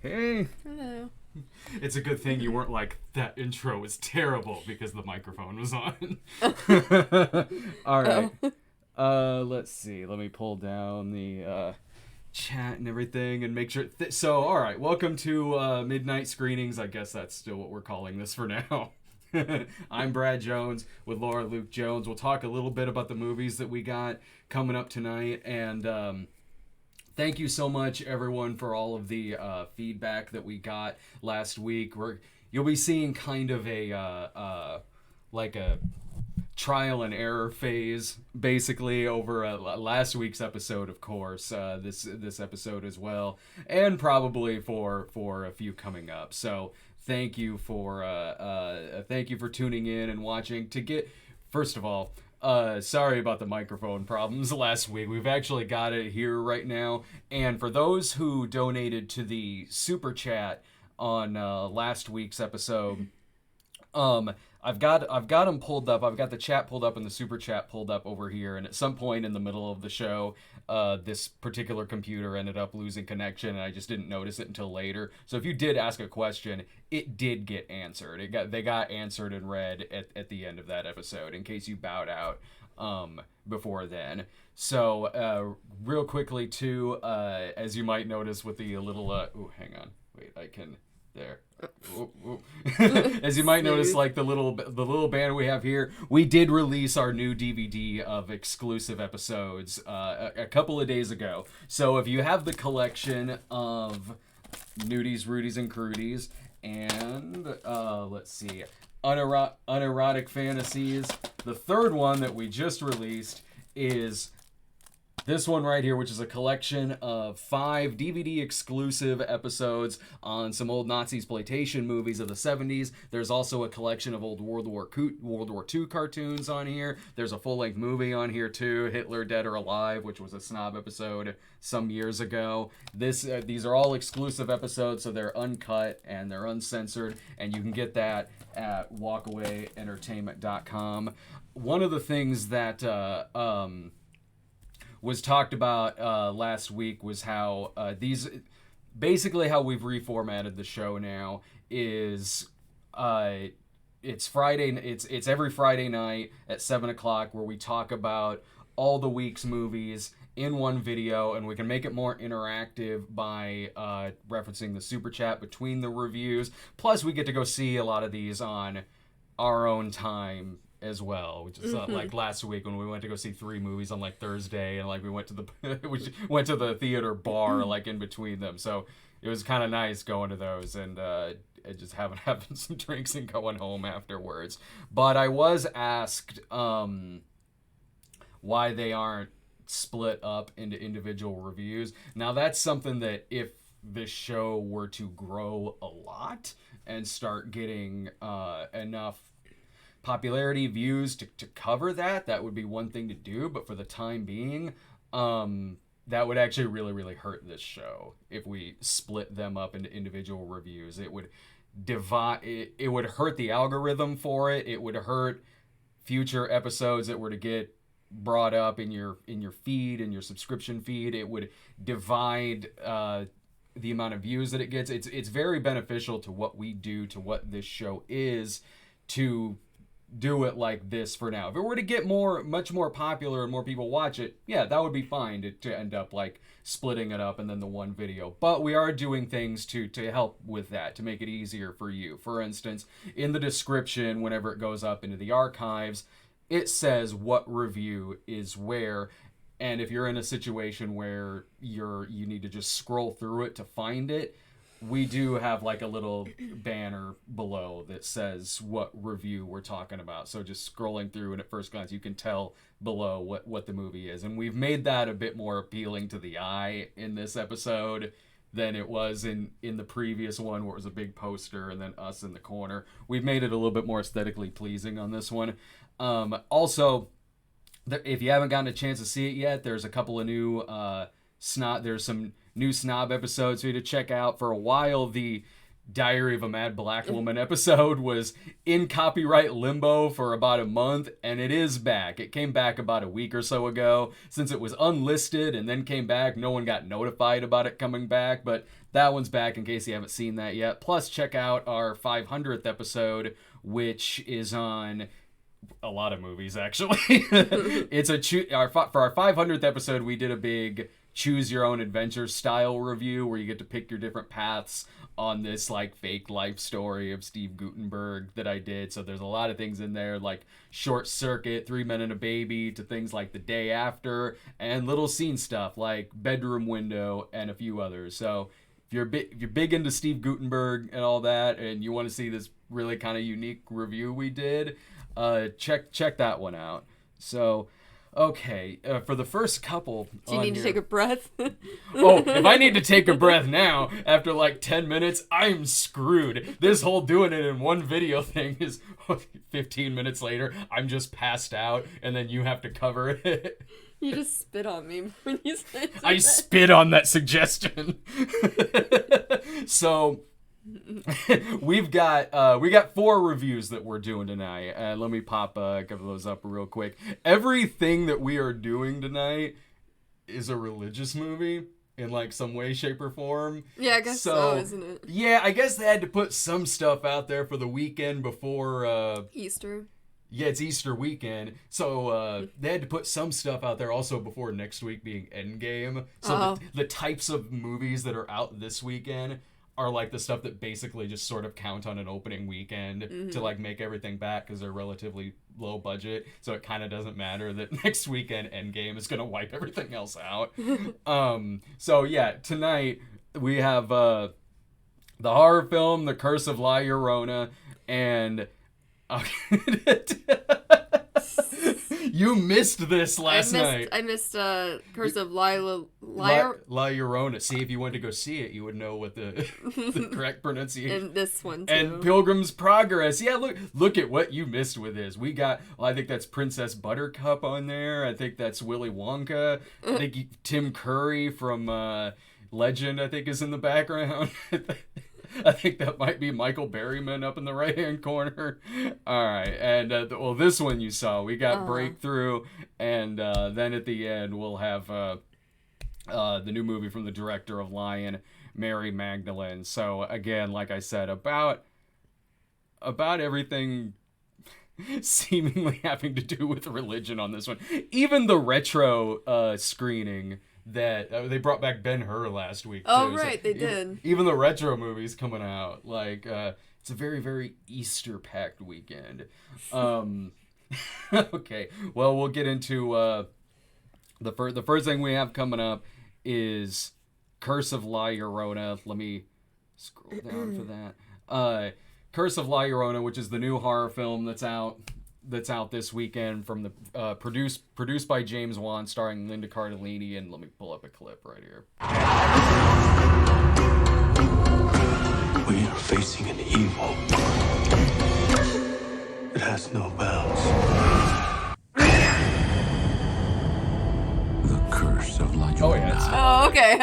Hey. Hello. It's a good thing you weren't like, that intro was terrible because the microphone was on. All right. Oh. Let's see. Let me pull down the chat and everything and make sure. So, all right. Welcome to Midnight Screenings. I guess that's still what we're calling this for now. I'm Brad Jones with Laura Luke Jones. We'll talk a little bit about the movies that we got coming up tonight, and thank you so much, everyone, for all of the feedback that we got last week. You'll be seeing kind of a like a trial and error phase, basically, over last week's episode, of course, this episode as well, and probably for a few coming up. So thank you for tuning in and watching. First of all, sorry about the microphone problems last week. We've actually got it here right now. And for those who donated to the super chat on last week's episode, I've got them pulled up. I've got the chat pulled up and the super chat pulled up over here. And at some point in the middle of the show, this particular computer ended up losing connection, and I just didn't notice it until later. So if you did ask a question, it did get answered. They got answered and read at the end of that episode, in case you bowed out before then. So real quickly too, as you might notice with the little hang on, wait, I can there. As you might notice, like the little banner we have here, we did release our new DVD of exclusive episodes a couple of days ago. So if you have the collection of Nudies, Rudies, and Crudies, and let's see, Unerotic Fantasies, the third one that we just released is this one right here, which is a collection of 5 DVD exclusive episodes on some old Nazi exploitation movies of the 70s. There's also a collection of old World War II cartoons on here. There's a full-length movie on here too, Hitler Dead or Alive, which was a snob episode some years ago. These are all exclusive episodes, so they're uncut and they're uncensored, and you can get that at walkawayentertainment.com. One of the things that was talked about last week was how basically how we've reformatted the show now is it's every Friday night at 7:00 where we talk about all the week's movies in one video, and we can make it more interactive by referencing the super chat between the reviews. Plus we get to go see a lot of these on our own time as well, which is like last week when we went to go see 3 movies on like Thursday, and like we went to the theater bar like in between them. So it was kind of nice going to those and just having some drinks and going home afterwards. But I was asked why they aren't split up into individual reviews. Now that's something that if this show were to grow a lot and start getting enough popularity, views to cover that would be one thing to do. But for the time being, that would actually really, really hurt this show if we split them up into individual reviews. It would it would hurt the algorithm for it. It would hurt future episodes that were to get brought up in your feed, in your subscription feed. It would divide the amount of views that it gets. It's very beneficial to what we do, to what this show is, to do it like this for now. If it were to get much more popular and more people watch it, yeah, that would be fine to end up like splitting it up and then the one video. But we are doing things to help with that, to make it easier for you. For instance, in the description, whenever it goes up into the archives, it says what review is where. And if you're in a situation where you need to just scroll through it to find it, we do have like a little banner below that says what review we're talking about. So just scrolling through, and at first glance you can tell below what the movie is. And we've made that a bit more appealing to the eye in this episode than it was in the previous one, where it was a big poster and then us in the corner. We've made it a little bit more aesthetically pleasing on this one. Also, if you haven't gotten a chance to see it yet, there's a couple of new there's some new snob episodes for you to check out. For a while, the Diary of a Mad Black Woman episode was in copyright limbo for about a month, and it is back. It came back about a week or so ago. Since it was unlisted and then came back, no one got notified about it coming back, but that one's back in case you haven't seen that yet. Plus, check out our 500th episode, which is on a lot of movies, actually. It's for our 500th episode, we did a big choose your own adventure style review where you get to pick your different paths on this like fake life story of Steve Guttenberg that I did. So there's a lot of things in there like Short Circuit, 3 Men and a Baby, to things like The Day After, and little scene stuff like Bedroom Window and a few others. So if you're big into Steve Guttenberg and all that, and you want to see this really kind of unique review we did, check that one out. So, okay, for the first couple, do you need to take a breath? Oh, if I need to take a breath now, after like 10 minutes, I'm screwed. This whole doing it in one video thing is 15 minutes later, I'm just passed out, and then you have to cover it. You just spit on me when you said that. I spit on that suggestion. So we got 4 reviews that we're doing tonight, and let me pop a couple of those up real quick. Everything that we are doing tonight is a religious movie in like some way, shape, or form. Yeah, I guess so, isn't it? Yeah, I guess they had to put some stuff out there for the weekend before Easter. Yeah, it's Easter weekend, so they had to put some stuff out there also before next week being Endgame. So the types of movies that are out this weekend are like the stuff that basically just sort of count on an opening weekend to like make everything back because they're relatively low budget. So it kind of doesn't matter that next weekend Endgame is going to wipe everything else out. So yeah, tonight we have the horror film The Curse of La Llorona, and you missed this last night. I missed Curse of La Llorona. See, if you went to go see it, you would know what the correct pronunciation. And this one too. And Pilgrim's Progress. Yeah, look at what you missed with this. We got, I think that's Princess Buttercup on there. I think that's Willy Wonka. I think Tim Curry from Legend, I think, is in the background. I think that might be Michael Berryman up in the right-hand corner. All right, and this one you saw. We got Breakthrough, and then at the end we'll have the new movie from the director of Lion, Mary Magdalene. So again, like I said, about everything seemingly having to do with religion on this one. Even the retro screening that they brought back Ben-Hur last week too. Oh right, they did. Even the retro movies coming out, like it's a very, very Easter packed weekend. Okay, well, we'll get into the first thing we have coming up is Curse of La Llorona. Let me scroll down for that. Curse of La Llorona, which is the new horror film that's out this weekend from the produced by James Wan, starring Linda Cardellini, and let me pull up a clip right here. We are facing an evil. It has no bounds. The Curse of La Llorona. Oh yeah. Oh okay.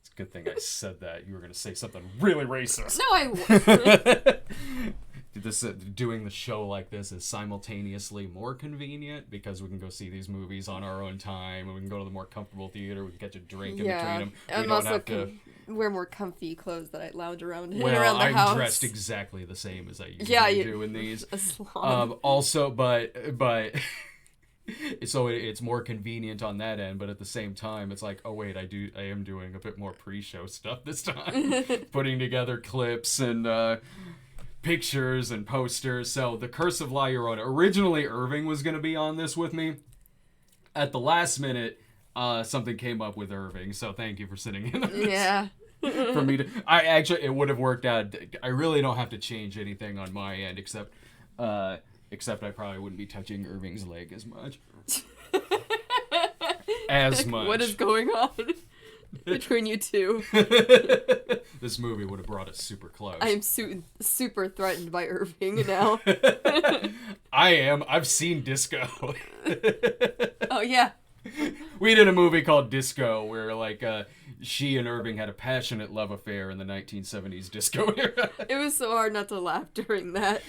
It's a good thing I said that. You were gonna say something really racist. No, I won't. Doing the show like this is simultaneously more convenient because we can go see these movies on our own time, and we can go to the more comfortable theater. We can catch a drink in between them. We I'm don't also have to wear more comfy clothes that I lounge around in well, around the I'm house. dressed exactly the same as I usually do in these. Also, but so it's more convenient on that end, but at the same time, it's like, oh wait, I am doing a bit more pre-show stuff this time, putting together clips and pictures and posters. So The Curse of La Llorona. Originally, Irving was going to be on this with me. At the last minute, something came up with Irving, so thank you for sitting in on this. Yeah. For me to, it would have worked out. I really don't have to change anything on my end, except I probably wouldn't be touching Irving's leg as much. What is going on between you two? This movie would have brought us super close. I am super threatened by Irving now. I am. I've seen Disco. Oh yeah. We did a movie called Disco where like she and Irving had a passionate love affair in the 1970s disco era. It was so hard not to laugh during that.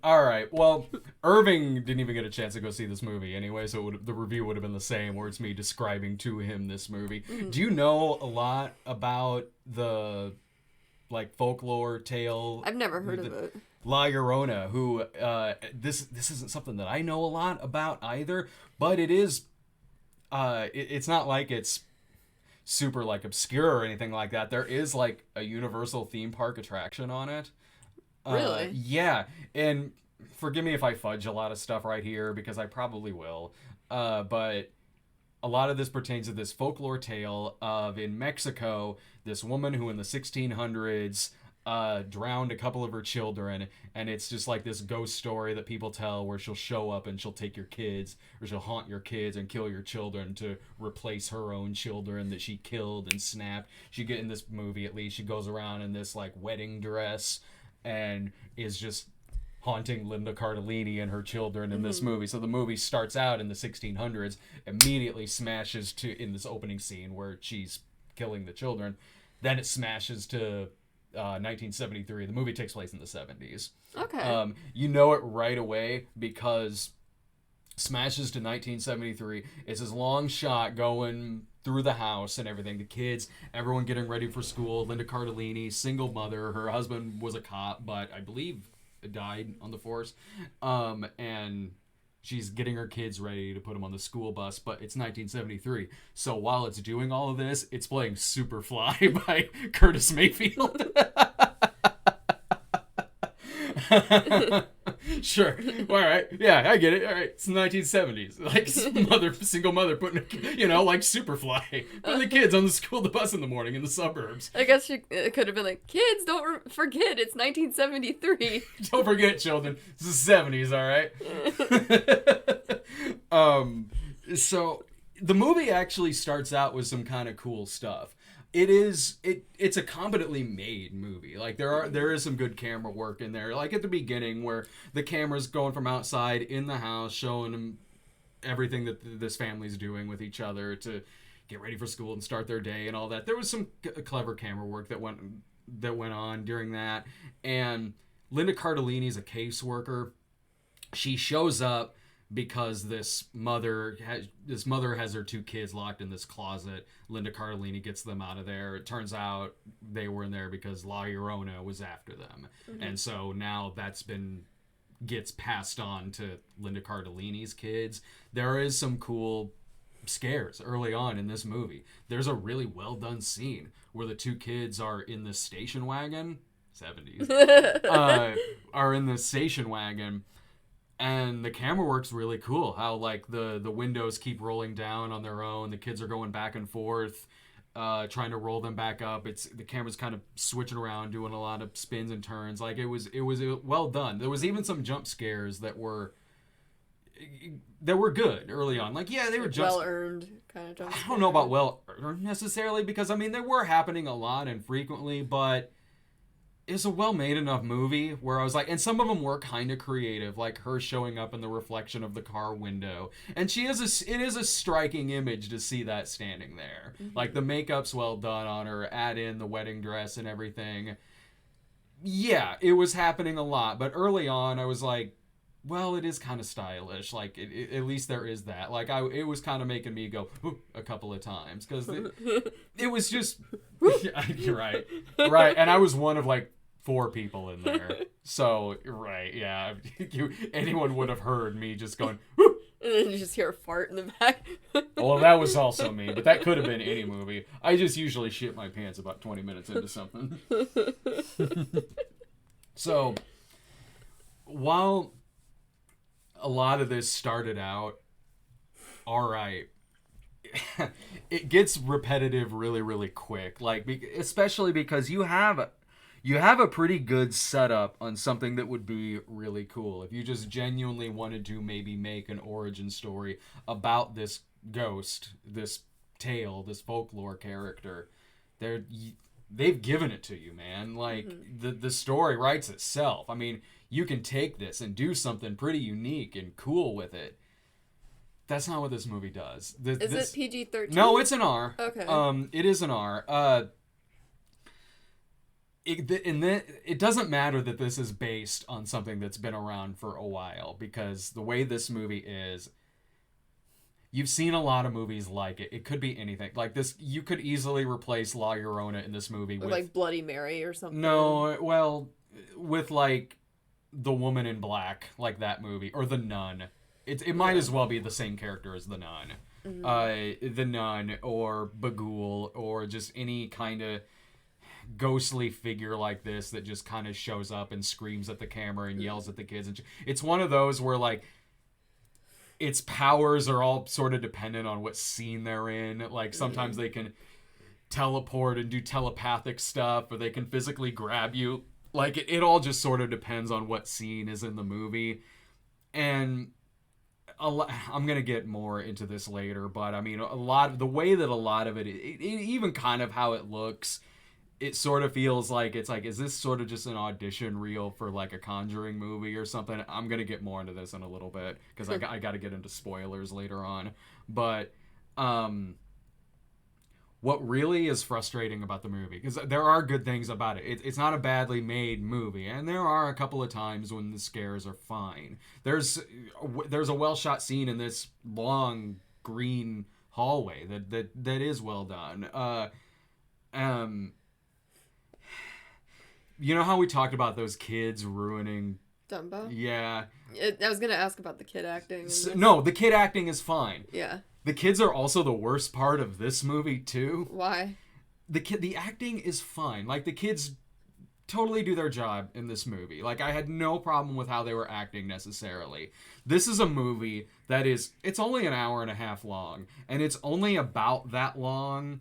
All right. Well, Irving didn't even get a chance to go see this movie anyway, so the review would have been the same, where it's me describing to him this movie. Mm-hmm. Do you know a lot about the like folklore tale? I've never heard of it. La Llorona, who this isn't something that I know a lot about either, but it is. It's not like it's super like obscure or anything like that. There is like a Universal theme park attraction on it. Really? Yeah, and forgive me if I fudge a lot of stuff right here because I probably will. But a lot of this pertains to this folklore tale of in Mexico, this woman who in the 1600s drowned a couple of her children, and it's just like this ghost story that people tell where she'll show up and she'll take your kids, or she'll haunt your kids and kill your children to replace her own children that she killed and snapped. She get in this movie, at least she goes around in this like wedding dress and is just haunting Linda Cardellini and her children in this movie. So the movie starts out in the 1600s, immediately smashes to in this opening scene where she's killing the children. Then it smashes to 1973. The movie takes place in the 70s. Okay. You know it right away because smashes to 1973. It's this long shot going through the house and everything. The kids, everyone getting ready for school. Linda Cardellini, single mother. Her husband was a cop, but I believe died on the force. And she's getting her kids ready to put them on the school bus, but it's 1973. So while it's doing all of this, it's playing Superfly by Curtis Mayfield. Sure. All right. Yeah, I get it. All right. It's the 1970s. Like single mother putting, like Superfly. Putting the kids on the bus in the morning in the suburbs. I guess it could have been like, kids, don't forget, it's 1973. Don't forget, children. It's the 70s, all right? So the movie actually starts out with some kind of cool stuff. It's a competently made movie. Like there is some good camera work in there. Like at the beginning where the camera's going from outside in the house, showing them everything that this family's doing with each other to get ready for school and start their day and all that. There was some clever camera work that went on during that. And Linda Cardellini's a caseworker. She shows up because this mother has her two kids locked in this closet. Linda Cardellini gets them out of there. It turns out they were in there because La Llorona was after them. Mm-hmm. And so now gets passed on to Linda Cardellini's kids. There is some cool scares early on in this movie. There's a really well done scene where the two kids are in the station wagon, 70s, are in the station wagon. And the camera work's really cool. How like the windows keep rolling down on their own. The kids are going back and forth, trying to roll them back up. The camera's kind of switching around, doing a lot of spins and turns. Like it was well done. There was even some jump scares that were good early on. Like they were well earned kind of jump scares. I don't know about well earned necessarily because they were happening a lot and frequently, but it's a well-made enough movie where I was like, and some of them were kind of creative, like her showing up in the reflection of the car window. And it is a striking image to see that standing there. Mm-hmm. Like the makeup's well done on her, add in the wedding dress and everything. Yeah, it was happening a lot. But early on, I was like, well, it is kind of stylish. Like, at least there is that. Like, it was kind of making me go a couple of times. Because it was just... You're right. Right. And I was one of, like, 4 people in there. So, right, yeah. Anyone would have heard me just going, whoo! And then you just hear a fart in the back. Well, that was also me, but that could have been any movie. I just usually shit my pants about 20 minutes into something. So, while a lot of this started out all right, it gets repetitive really, really quick. Like, especially because you have a pretty good setup on something that would be really cool. If you just genuinely wanted to maybe make an origin story about this ghost, this tale, this folklore character, they've given it to you, man. Like, the story writes itself. I mean, you can take this and do something pretty unique and cool with it. That's not what this movie does. Is it PG-13? No, it's an R. Okay. It is an R. It doesn't matter that this is based on something that's been around for a while, because the way this movie is, you've seen a lot of movies like it. It could be anything. Like this, you could easily replace La Llorona in this movie with like Bloody Mary or something. No, well, with like The Woman in Black, like that movie, or The Nun. It might as well be the same character as The Nun. The Nun, or Bagul, or just any kind of ghostly figure like this that just kind of shows up and screams at the camera and yells at the kids. And it's one of those where like its powers are all sort of dependent on what scene they're in. Like sometimes they can teleport and do telepathic stuff, or they can physically grab you. Like it all just sort of depends on what scene is in the movie. And I'm gonna get more into this later, but I mean, a lot of the way that a lot of it even kind of how it looks, it sort of feels like it's like, is this sort of just an audition reel for like a Conjuring movie or something? I'm gonna get more into this in a little bit, because I got to get into spoilers later on. But what really is frustrating about the movie, because there are good things about it. It's not a badly made movie, and there are a couple of times when the scares are fine. There's a well shot scene in this long green hallway that is well done. You know how we talked about those kids ruining Dumbo? Yeah. I was going to ask about the kid acting. No, the kid acting is fine. Yeah. The kids are also the worst part of this movie, too. Why? The acting is fine. Like, the kids totally do their job in this movie. Like, I had no problem with how they were acting necessarily. This is a movie that it's only an hour and a half long, and it's only about that long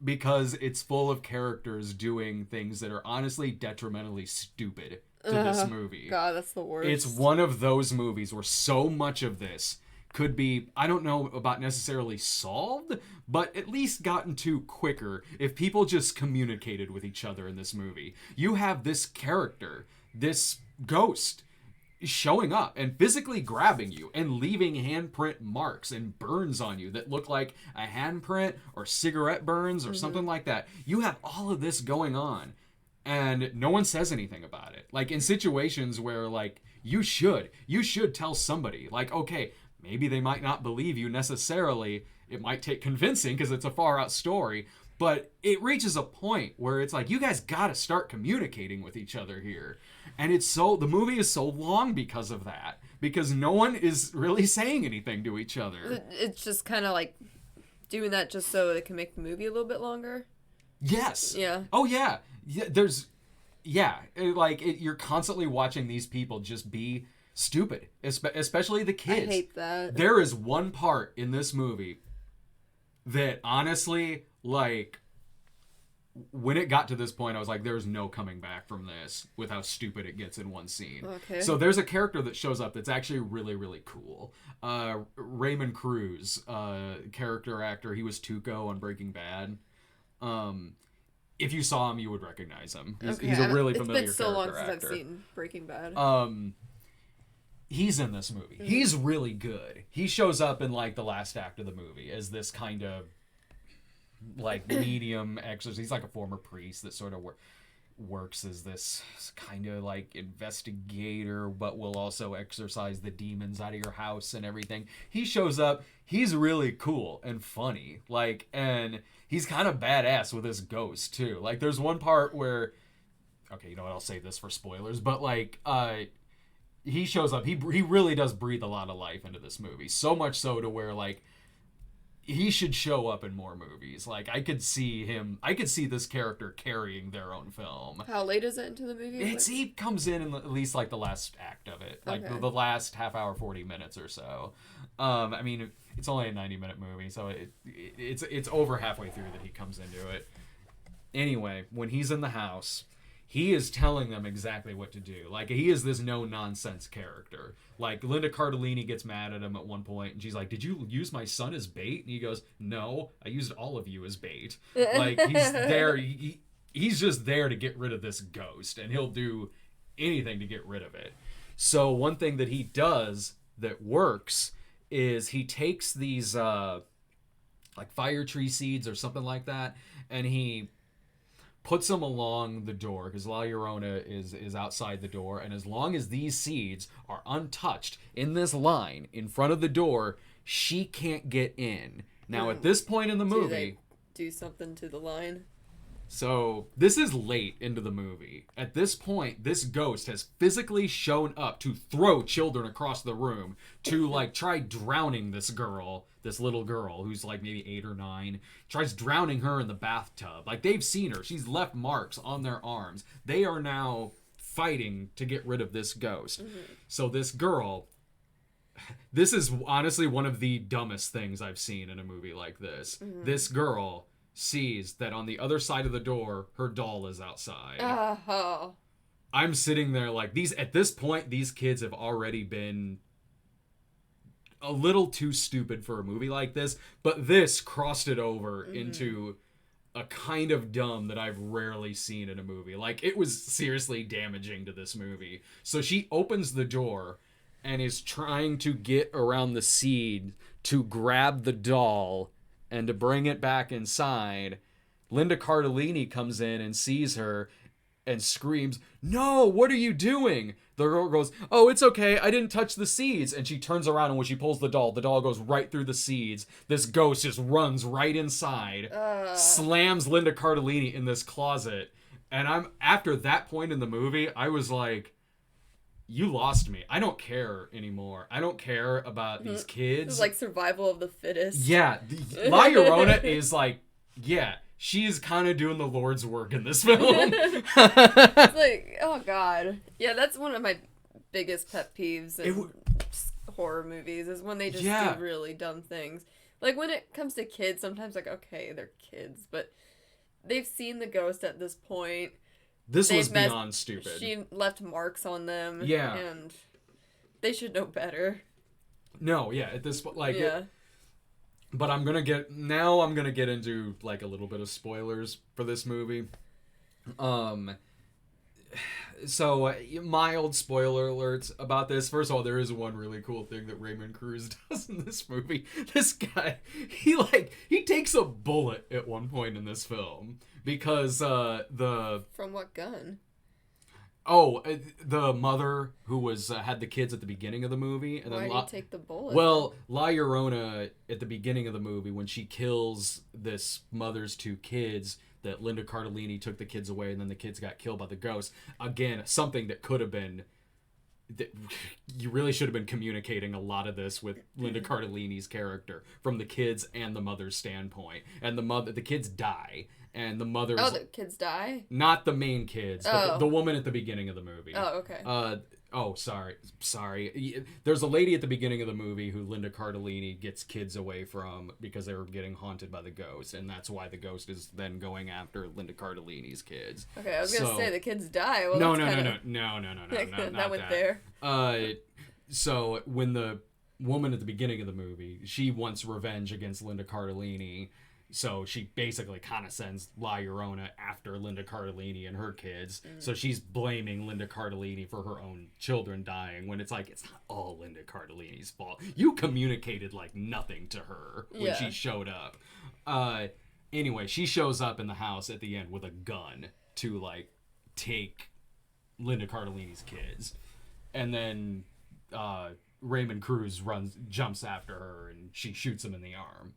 because it's full of characters doing things that are honestly detrimentally stupid to this movie. God, that's the worst. It's one of those movies where so much of this could be, I don't know about necessarily solved, but at least gotten to quicker if people just communicated with each other in this movie. You have this character, this ghost, showing up and physically grabbing you and leaving handprint marks and burns on you that look like a handprint or cigarette burns or something like that. You have all of this going on, and no one says anything about it. Like, in situations where, like, you should tell somebody, like, okay, maybe they might not believe you necessarily. It might take convincing because it's a far out story, but it reaches a point where it's like, you guys gotta start communicating with each other here. And the movie is so long because of that, because no one is really saying anything to each other. It's just kind of like doing that just so they can make the movie a little bit longer. Yes. Yeah. Oh yeah. You're constantly watching these people just be stupid, especially the kids. I hate that. There is one part in this movie that honestly, like, when it got to this point, I was like, there's no coming back from this with how stupid it gets in one scene. Okay. So there's a character that shows up that's actually really, really cool. Raymond Cruz, character actor. He was Tuco on Breaking Bad. If you saw him, you would recognize him. He's a really familiar character actor. It's been so long since I've seen Breaking Bad. He's in this movie. Mm-hmm. He's really good. He shows up in, like, the last act of the movie as this kind of, like, medium exorcist. He's like a former priest that sort of works as this kind of, like, investigator, but will also exorcise the demons out of your house and everything. He shows up. He's really cool and funny. Like, and he's kind of badass with his ghost, too. Like, there's one part where, okay, you know what, I'll save this for spoilers, but, like, he shows up. He really does breathe a lot of life into this movie. So much so to where, like, he should show up in more movies. Like, I could see this character carrying their own film. How late is it into the movie? He comes in at least, like, the last act of it. Like, okay. the last half hour, 40 minutes or so. I mean, it's only a 90-minute movie, so it's over halfway through that he comes into it. Anyway, when he's in the house, he is telling them exactly what to do. Like, he is this no-nonsense character. Like, Linda Cardellini gets mad at him at one point, and she's like, did you use my son as bait? And he goes, no, I used all of you as bait. Like, he's there. He's just there to get rid of this ghost, and he'll do anything to get rid of it. So one thing that he does that works is he takes these like fire tree seeds or something like that, and he puts them along the door because La Llorona is outside the door, and as long as these seeds are untouched in this line in front of the door, she can't get in. Now at this point in the Do movie, they do something to the line? so this is late into the movie. At this point, this ghost has physically shown up to throw children across the room to like try drowning this girl, this little girl who's like maybe 8 or 9, tries drowning her in the bathtub. Like they've seen her. She's left marks on their arms. They are now fighting to get rid of this ghost. So this girl, this is honestly one of the dumbest things I've seen in a movie like this. This girl sees that on the other side of the door, her doll is outside. Oh. I'm sitting there like at this point, these kids have already been a little too stupid for a movie like this, but this crossed it over into a kind of dumb that I've rarely seen in a movie. Like it was seriously damaging to this movie. So she opens the door and is trying to get around the seed to grab the doll and to bring it back inside. Linda Cardellini comes in and sees her and screams, "No, what are you doing?" The girl goes, "Oh, it's okay. I didn't touch the seeds." And she turns around, and when she pulls the doll goes right through the seeds. This ghost just runs right inside, slams Linda Cardellini in this closet. And after that point in the movie, I was like, you lost me. I don't care anymore. I don't care about these kids. It's like survival of the fittest. Yeah. La Llorona is like, yeah, she's kind of doing the Lord's work in this film. It's like, oh god. Yeah, that's one of my biggest pet peeves in horror movies is when they just do really dumb things. Like when it comes to kids, sometimes like, okay, they're kids, but they've seen the ghost at this point. This was beyond stupid. She left marks on them. Yeah. And they should know better. No, yeah, at this point, like, yeah. But I'm gonna get into like a little bit of spoilers for this movie. So mild spoiler alerts about this. First of all, there is one really cool thing that Raymond Cruz does in this movie. This guy, he takes a bullet at one point in this film because From what gun? The mother who was had the kids at the beginning of the movie, and Why then did you take the bullet? Well, La Llorona at the beginning of the movie, when she kills this mother's 2 kids, that Linda Cardellini took the kids away, and then the kids got killed by the ghost. Again, something that could have been. You really should have been communicating a lot of this with Linda Cardellini's character from the kids and the mother's standpoint, and the kids die. And the mother's... Oh, the kids die? Not the main kids, but the woman at the beginning of the movie. Oh, okay. Sorry. There's a lady at the beginning of the movie who Linda Cardellini gets kids away from because they were getting haunted by the ghost, and that's why the ghost is then going after Linda Cardellini's kids. Okay, I was gonna say the kids die. Well, No, that not went that. there. So when the woman at the beginning of the movie, she wants revenge against Linda Cardellini. So she basically kind of sends La Llorona after Linda Cardellini and her kids. So she's blaming Linda Cardellini for her own children dying, when it's like, it's not all Linda Cardellini's fault. You communicated like nothing to her when she showed up. Anyway, she shows up in the house at the end with a gun to like take Linda Cardellini's kids. And then Raymond Cruz jumps after her, and she shoots him in the arm.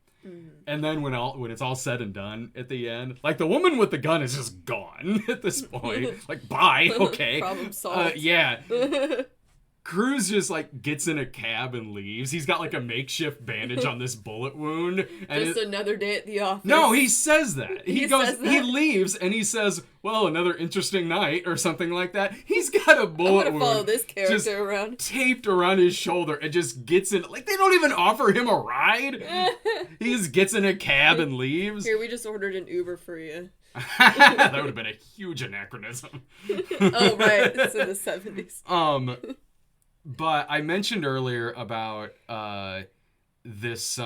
And then when it's all said and done at the end, like the woman with the gun is just gone at this point. Like, bye, okay. Problem solved. Yeah. Cruz just like gets in a cab and leaves. He's got like a makeshift bandage on this bullet wound. And Just another day at the office. No, he says that. He says that? He leaves and he says, "Well, another interesting night," or something like that. He's got a bullet I'm gonna follow wound this character just around. taped around his shoulder and just gets in. Like, they don't even offer him a ride. He just gets in a cab and leaves. Here, we just ordered an Uber for you. That would have been a huge anachronism. Oh, right. It's in the 70s. But I mentioned earlier about this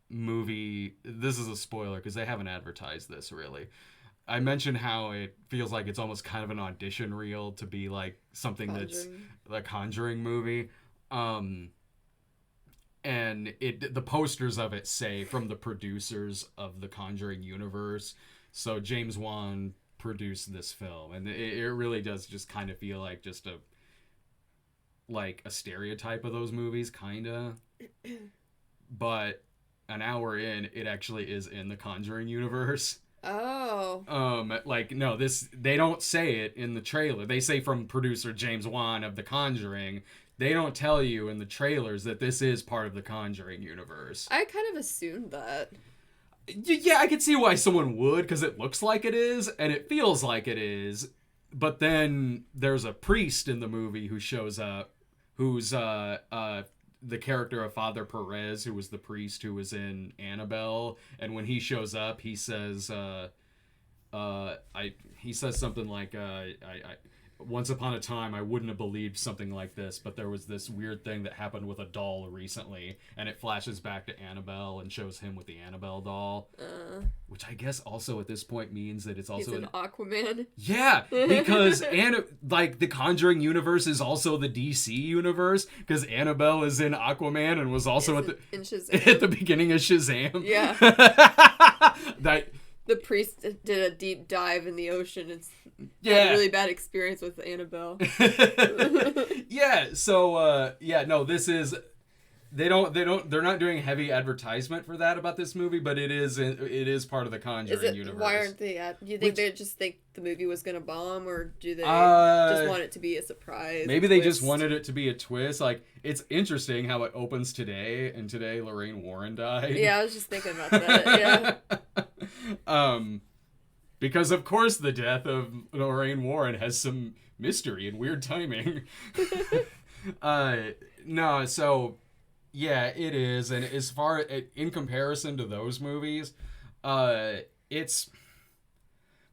movie. This is a spoiler because they haven't advertised this really. I mentioned how it feels like it's almost kind of an audition reel to be like something that's a Conjuring movie. and the posters of it say from the producers of the Conjuring universe. So James Wan produced this film, and it really does just kind of feel like just a stereotype of those movies, kinda. But an hour in, it actually is in the Conjuring universe. Oh. No, they don't say it in the trailer. They say from producer James Wan of The Conjuring. They don't tell you in the trailers that this is part of the Conjuring universe. I kind of assumed that. Yeah, I could see why someone would, because it looks like it is, and it feels like it is. But then there's a priest in the movie who shows up, who's the character of Father Perez, who was the priest who was in Annabelle. And when he shows up, he says, he says something like, once upon a time, I wouldn't have believed something like this, but there was this weird thing that happened with a doll recently, and it flashes back to Annabelle and shows him with the Annabelle doll, which I guess also at this point means that it's also he's an Aquaman. Yeah, because the Conjuring universe is also the DC universe, because Annabelle is in Aquaman and was also at the beginning of Shazam. Yeah. That. The priest did a deep dive in the ocean and had a really bad experience with Annabelle. Yeah, so no, this is they're not doing heavy advertisement for that about this movie, but it is part of the Conjuring universe. Why aren't they do you think they just think the movie was gonna bomb, or do they just want it to be a surprise? Maybe they just wanted it to be a twist. Like, it's interesting how it opens today, and today Lorraine Warren died. Yeah, I was just thinking about that. Yeah. Because of course the death of Lorraine Warren has some mystery and weird timing. No, so yeah, it is, and as far in comparison to those movies, it's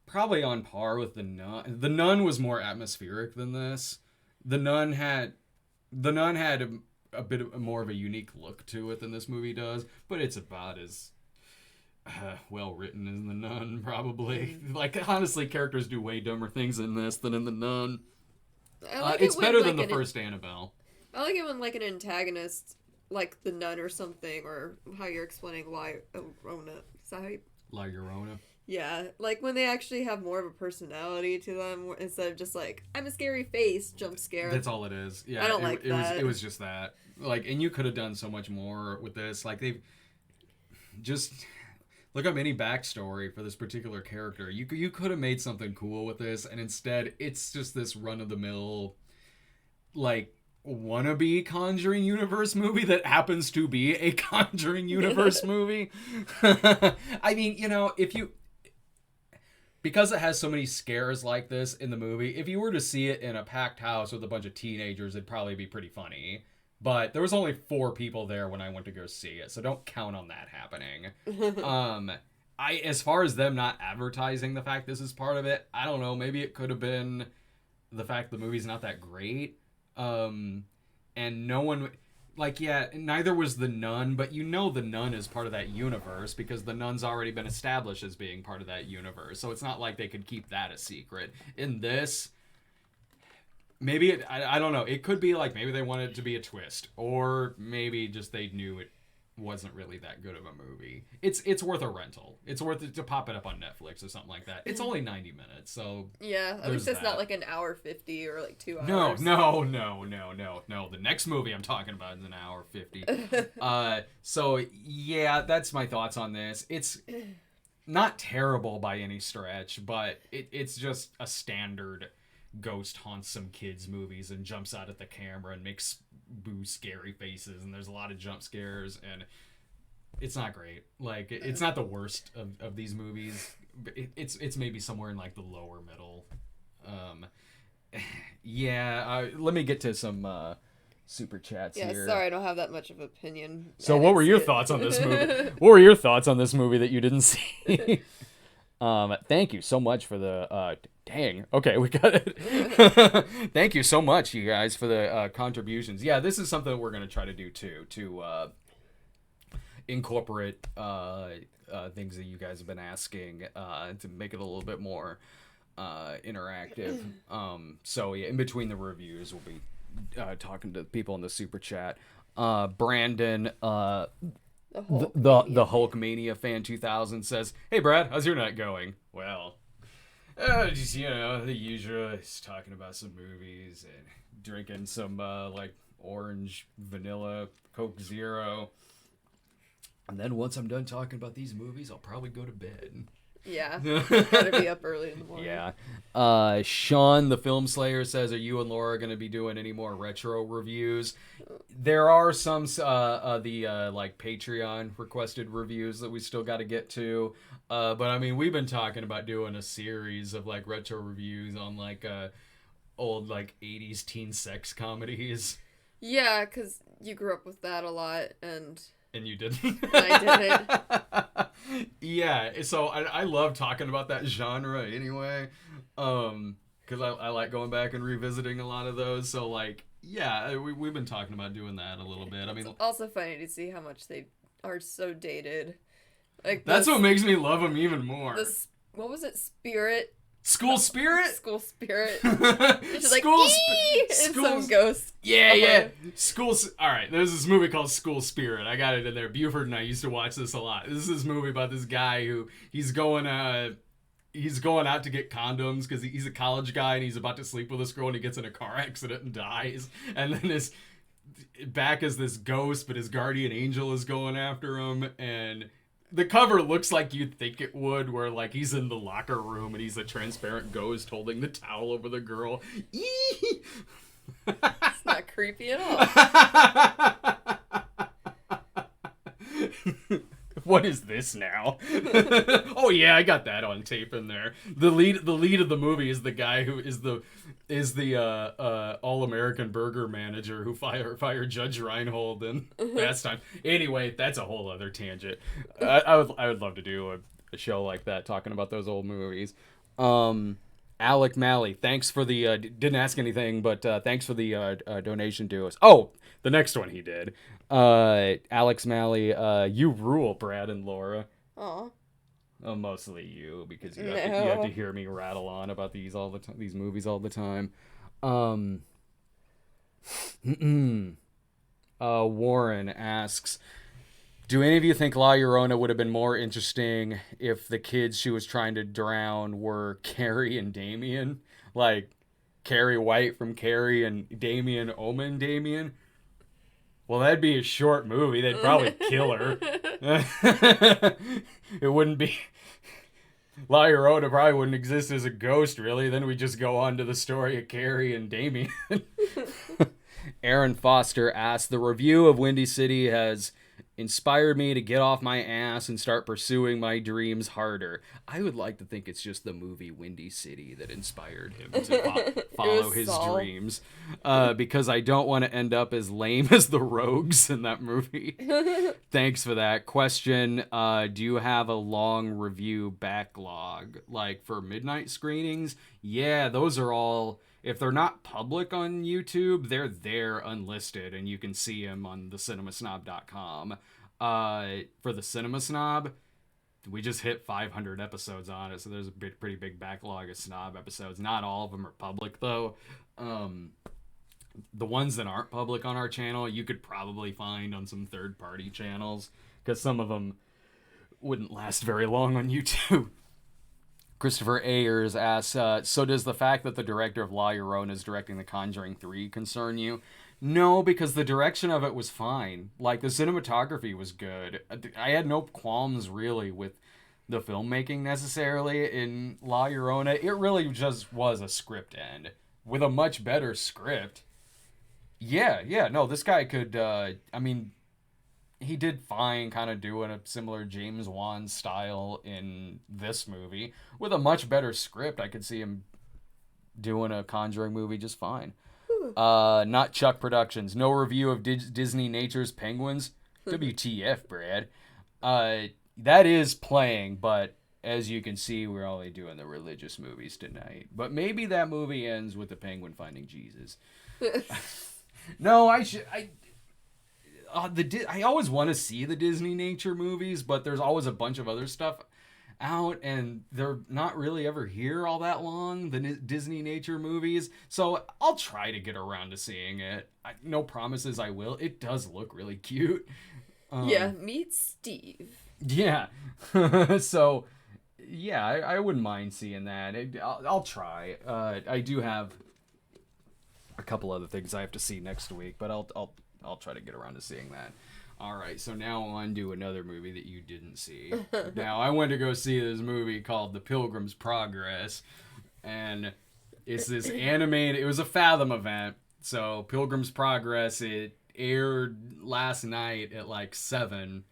probably on par with The Nun. The Nun was more atmospheric than this. The Nun had a bit more of a unique look to it than this movie does, but it's about as well written as The Nun, probably. Like, honestly, characters do way dumber things in this than in The Nun. It's better than the first Annabelle. I like it when an antagonist, like The Nun or something, or how you're explaining La Llorona. Is that how you... La Llorona. Yeah, like when they actually have more of a personality to them instead of just I'm a scary face, jump scare. That's all it is. Yeah, I don't like that. It was just that. And you could have done so much more with this. They've just look up any backstory for this particular character. You could have made something cool with this, and instead it's just this run of the mill, wannabe Conjuring universe movie that happens to be a Conjuring universe movie. I mean, because it has so many scares like this in the movie, if you were to see it in a packed house with a bunch of teenagers, it'd probably be pretty funny. But there was only 4 people there when I went to go see it, so don't count on that happening. As far as them not advertising the fact this is part of it, I don't know, maybe it could have been the fact the movie's not that great. And no one... neither was The Nun, but The Nun is part of that universe because The Nun's already been established as being part of that universe. So it's not like they could keep that a secret. In this, maybe I don't know. It could be maybe they wanted it to be a twist, or maybe just they knew it wasn't really that good of a movie. It's worth a rental. It's worth it to pop it up on Netflix or something like that. It's only 90 minutes, so yeah. At least it's not an hour 50 or 2 hours. No. The next movie I'm talking about is an hour 50. So yeah, that's my thoughts on this. It's not terrible by any stretch, but it's just a standard ghost haunts some kids movies and jumps out at the camera and makes boo scary faces, and there's a lot of jump scares, and it's not great. It's not the worst of these movies, but it's maybe somewhere in the lower middle. Let me get to some super chats here. Yeah, sorry, I don't have that much of an opinion. So what were your thoughts on this movie? What were your thoughts on this movie that you didn't see? Thank you so much for the dang. Okay, we got it. Thank you so much, you guys, for the contributions. Yeah, this is something we're gonna try to do too, to incorporate things that you guys have been asking to make it a little bit more interactive. So yeah, in between the reviews, we'll be talking to people in the super chat. Brandon, The the Hulkmania fan 2000 says, "Hey Brad, how's your night going?" Well, just the usual. He's talking about some movies and drinking some like orange vanilla Coke Zero. And then once I'm done talking about these movies, I'll probably go to bed. Yeah, gotta be up early in the morning. Yeah. Sean, the Film Slayer, says, "Are you and Laura going to be doing any more retro reviews?" There are some like Patreon requested reviews that we still got to get to. But I mean, we've been talking about doing a series of like retro reviews on like old like 80s teen sex comedies. Yeah, because you grew up with that a lot, and you didn't. I didn't. Yeah, so I love talking about that genre anyway, because I like going back and revisiting a lot of those. So like, yeah, we've been talking about doing that a little bit. I mean, it's also funny to see how much they are so dated. Like that's what makes me love them even more. What was it? Spirit. School Spirit? School Spirit. It's like, and some ghost. Yeah. Alright, there's this movie called School Spirit. I got it in there. Buford and I used to watch this a lot. This is this movie about this guy who he's going out to get condoms because he's a college guy and he's about to sleep with this girl and he gets in a car accident and dies. And then his back is this ghost, but his guardian angel is going after him, and the cover looks like you'd think it would, where like he's in the locker room and he's a transparent ghost holding the towel over the girl. It's not creepy at all. What is this now? Oh yeah, I got that on tape in there. The lead of the movie is the guy who is the All-American Burger manager who fired Judge Reinhold in Fast Time. Anyway, that's a whole other tangent. I would love to do a show like that talking about those old movies. Alec Malley, thanks for the didn't ask anything, but thanks for the donation to us. Oh, the next one he did. Alex Malley, you rule, Brad and Laura. Aw. Mostly you, because you have to hear me rattle on about these movies all the time. Warren asks, do any of you think La Llorona would have been more interesting if the kids she was trying to drown were Carrie and Damien? Like, Carrie White from Carrie and Damien Omen Damien? Well, that'd be a short movie. They'd probably kill her. It wouldn't be... La Llorona probably wouldn't exist as a ghost, really. Then we just go on to the story of Carrie and Damien. Aaron Foster asks, the review of Windy City has inspired me to get off my ass and start pursuing my dreams harder. I would like to think it's just the movie Windy City that inspired him to follow his dreams. Because I don't want to end up as lame as the rogues in that movie. Thanks for that. Question, do you have a long review backlog? Like for midnight screenings? Yeah, those are all... If they're not public on YouTube, they're there unlisted, and you can see them on thecinemasnob.com. For the Cinema Snob, we just hit 500 episodes on it, so there's a pretty big backlog of Snob episodes. Not all of them are public, though. The ones that aren't public on our channel, you could probably find on some third-party channels, because some of them wouldn't last very long on YouTube. Christopher Ayers asks, so does the fact that the director of La Llorona is directing The Conjuring 3 concern you? No, because the direction of it was fine. Like, the cinematography was good. I had no qualms, really, with the filmmaking, necessarily, in La Llorona. It really just was a script end. With a much better script. Yeah, no, this guy could, he did fine kind of doing a similar James Wan style in this movie. With a much better script, I could see him doing a Conjuring movie just fine. Not Chuck Productions. No review of Disney Nature's Penguins. WTF, Brad. That is playing, but as you can see, we're only doing the religious movies tonight. But maybe that movie ends with the penguin finding Jesus. No, I always want to see the Disney nature movies, but there's always a bunch of other stuff out, and they're not really ever here all that long, the Disney nature movies. So I'll try to get around to seeing it. No promises I will. It does look really cute. Yeah, meet Steve. Yeah. So, yeah, I wouldn't mind seeing that. I'll try. I do have a couple other things I have to see next week, but I'll try to get around to seeing that. All right, so now on to another movie that you didn't see. Now, I went to go see this movie called The Pilgrim's Progress, and it's this animated... It was a Fathom event, so Pilgrim's Progress, it aired last night at like 7.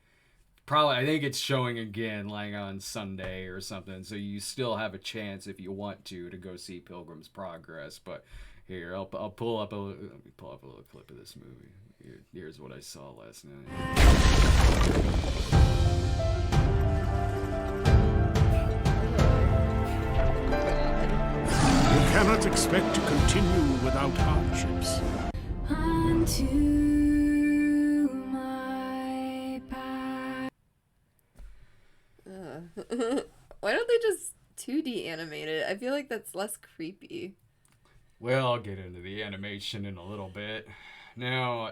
Probably, I think it's showing again like on Sunday or something, so you still have a chance if you want to go see Pilgrim's Progress. But here, I'll pull up a little clip of this movie. Here's what I saw last night. You cannot expect to continue without hardships. Unto my path. Why don't they just 2D animate it? I feel like that's less creepy. Well, I'll get into the animation in a little bit. Now,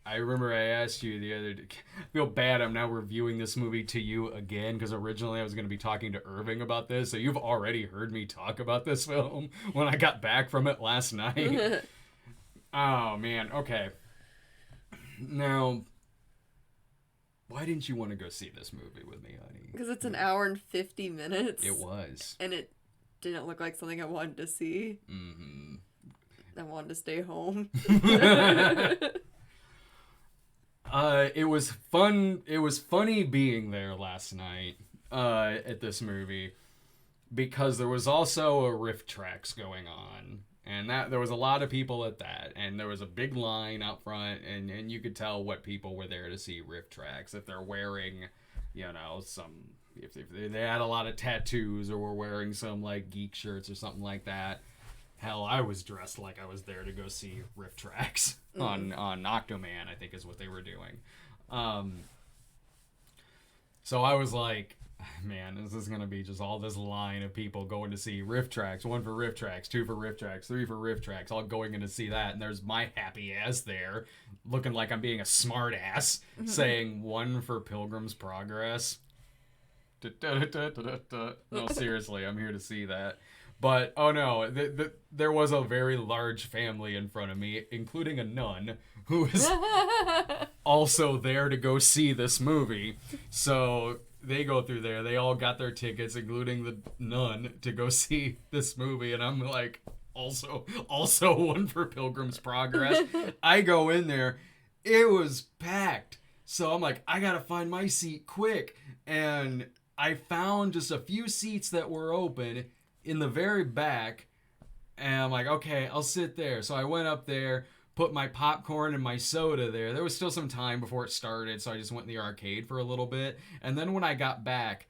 I remember I asked you the other day, I feel bad I'm now reviewing this movie to you again, because originally I was going to be talking to Irving about this, so you've already heard me talk about this film when I got back from it last night. Oh, man, okay. Now, why didn't you want to go see this movie with me, honey? Because it's an hour and 50 minutes. It was. And it didn't look like something I wanted to see. Mm-hmm. I wanted to stay home. It was fun. It was funny being there last night at this movie, because there was also a riff tracks going on, and that there was a lot of people at that, and there was a big line out front, and you could tell what people were there to see riff tracks, if they're wearing, if they had a lot of tattoos or were wearing some like geek shirts or something like that. Hell, I was dressed like I was there to go see riff tracks on Octoman, I think is what they were doing. So I was like, man, this is going to be just all this line of people going to see riff tracks. 1 for riff tracks, 2 for riff tracks, 3 for riff tracks, all going in to see that. And there's my happy ass there, looking like I'm being a smart ass, saying 1 for Pilgrim's Progress. No, seriously, I'm here to see that. But, oh no, there was a very large family in front of me, including a nun, who was also there to go see this movie. So they go through there. They all got their tickets, including the nun, to go see this movie. And I'm like, also 1 for Pilgrim's Progress. I go in there. It was packed. So I'm like, I got to find my seat quick. And I found just a few seats that were open in the very back, and I'm like, okay, I'll sit there. So I went up there, put my popcorn and my soda there. There was still some time before it started, so I just went in the arcade for a little bit. And then when I got back,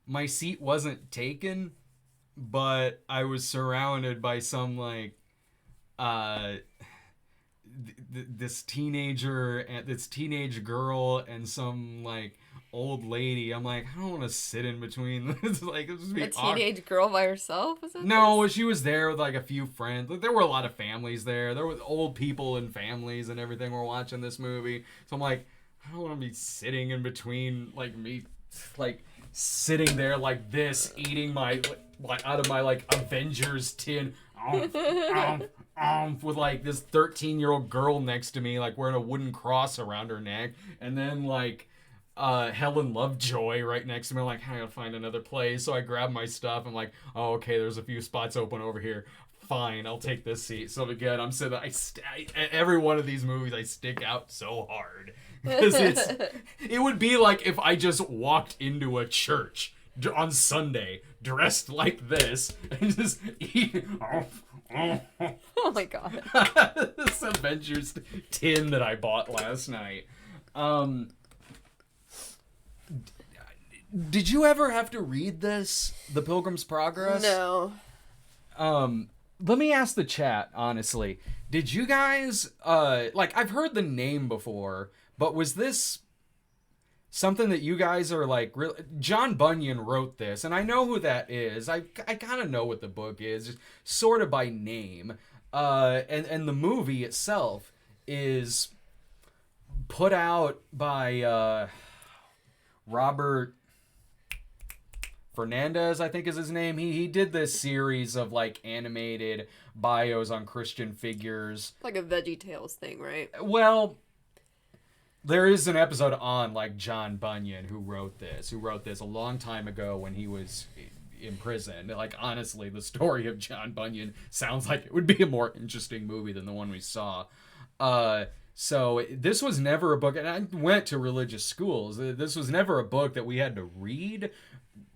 my seat wasn't taken, but I was surrounded by some like this teenage girl and some like old lady. I'm like, I don't want to sit in between this. Like, this would be a teenage girl by herself? Was it? No, she was there with like a few friends. Like, there were a lot of families there. There were old people and families and everything were watching this movie. So I'm like, I don't want to be sitting in between like me, like sitting there like this, eating my like out of my like Avengers tin. With like this 13-year-old girl next to me, like wearing a wooden cross around her neck, and then like Helen Lovejoy right next to me. I'm like, I gotta find another place. So I grab my stuff. I'm like, oh, okay, there's a few spots open over here. Fine, I'll take this seat. So again, I'm sitting. Every one of these movies, I stick out so hard because it would be like if I just walked into a church on Sunday dressed like this and just eat. Oh my god. This Avengers tin that I bought last night. Did you ever have to read this, The Pilgrim's Progress? No. Let me ask the chat, honestly. Did you guys, like, I've heard the name before, but was this something that you guys are like, John Bunyan wrote this, and I know who that is. I kind of know what the book is, sort of by name. And the movie itself is put out by Robert Fernandez, I think is his name. He did this series of like animated bios on Christian figures. Like a VeggieTales thing, right? Well, there is an episode on like John Bunyan who wrote this a long time ago when he was in prison. Like, honestly, the story of John Bunyan sounds like it would be a more interesting movie than the one we saw. So this was never a book, and I went to religious schools. This was never a book that we had to read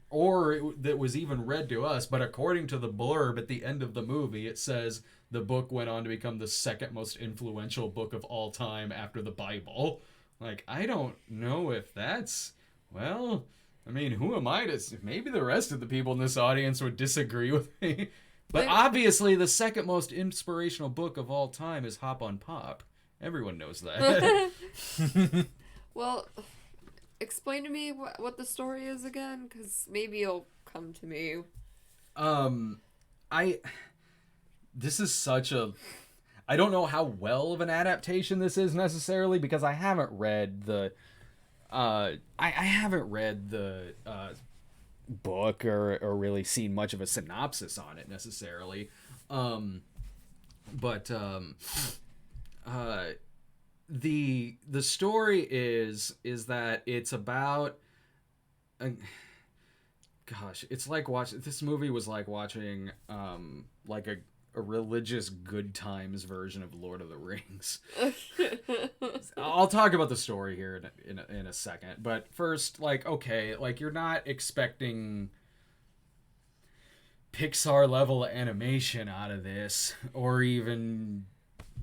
or that was even read to us. But according to the blurb at the end of the movie, it says the book went on to become the second most influential book of all time after the Bible. Like, I don't know if that's, well, I mean, who am I to, maybe the rest of the people in this audience would disagree with me. But obviously the second most inspirational book of all time is Hop on Pop. Everyone knows that. Well, explain to me what the story is again, because maybe it'll come to me. This is such a, I don't know how well of an adaptation this is necessarily, because I haven't read the I haven't read the book or really seen much of a synopsis on it necessarily. But the story is that it's about gosh, it's like watching, this movie was like watching like a religious Good Times version of Lord of the Rings. I'll talk about the story here in a second, but first, like, okay, like, you're not expecting Pixar level animation out of this, or even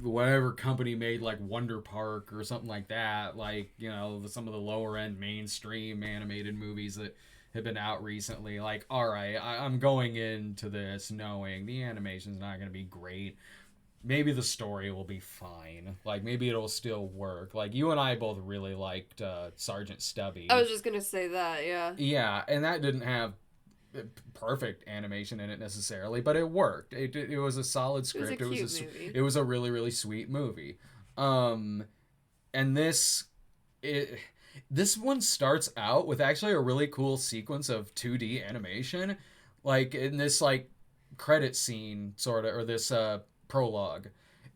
whatever company made like Wonder Park or something like that, like, you know, some of the lower end mainstream animated movies that have been out recently. Like, all right, I'm going into this knowing the animation's not going to be great. Maybe the story will be fine. Like, maybe it'll still work. Like, you and I both really liked Sergeant Stubby. I was just gonna say that, yeah. Yeah, and that didn't have perfect animation in it necessarily, but it worked. It was a solid script. It was a cute movie. It was a really, really sweet movie. And this one starts out with actually a really cool sequence of 2D animation, like in this like credit scene sort of, or this prologue.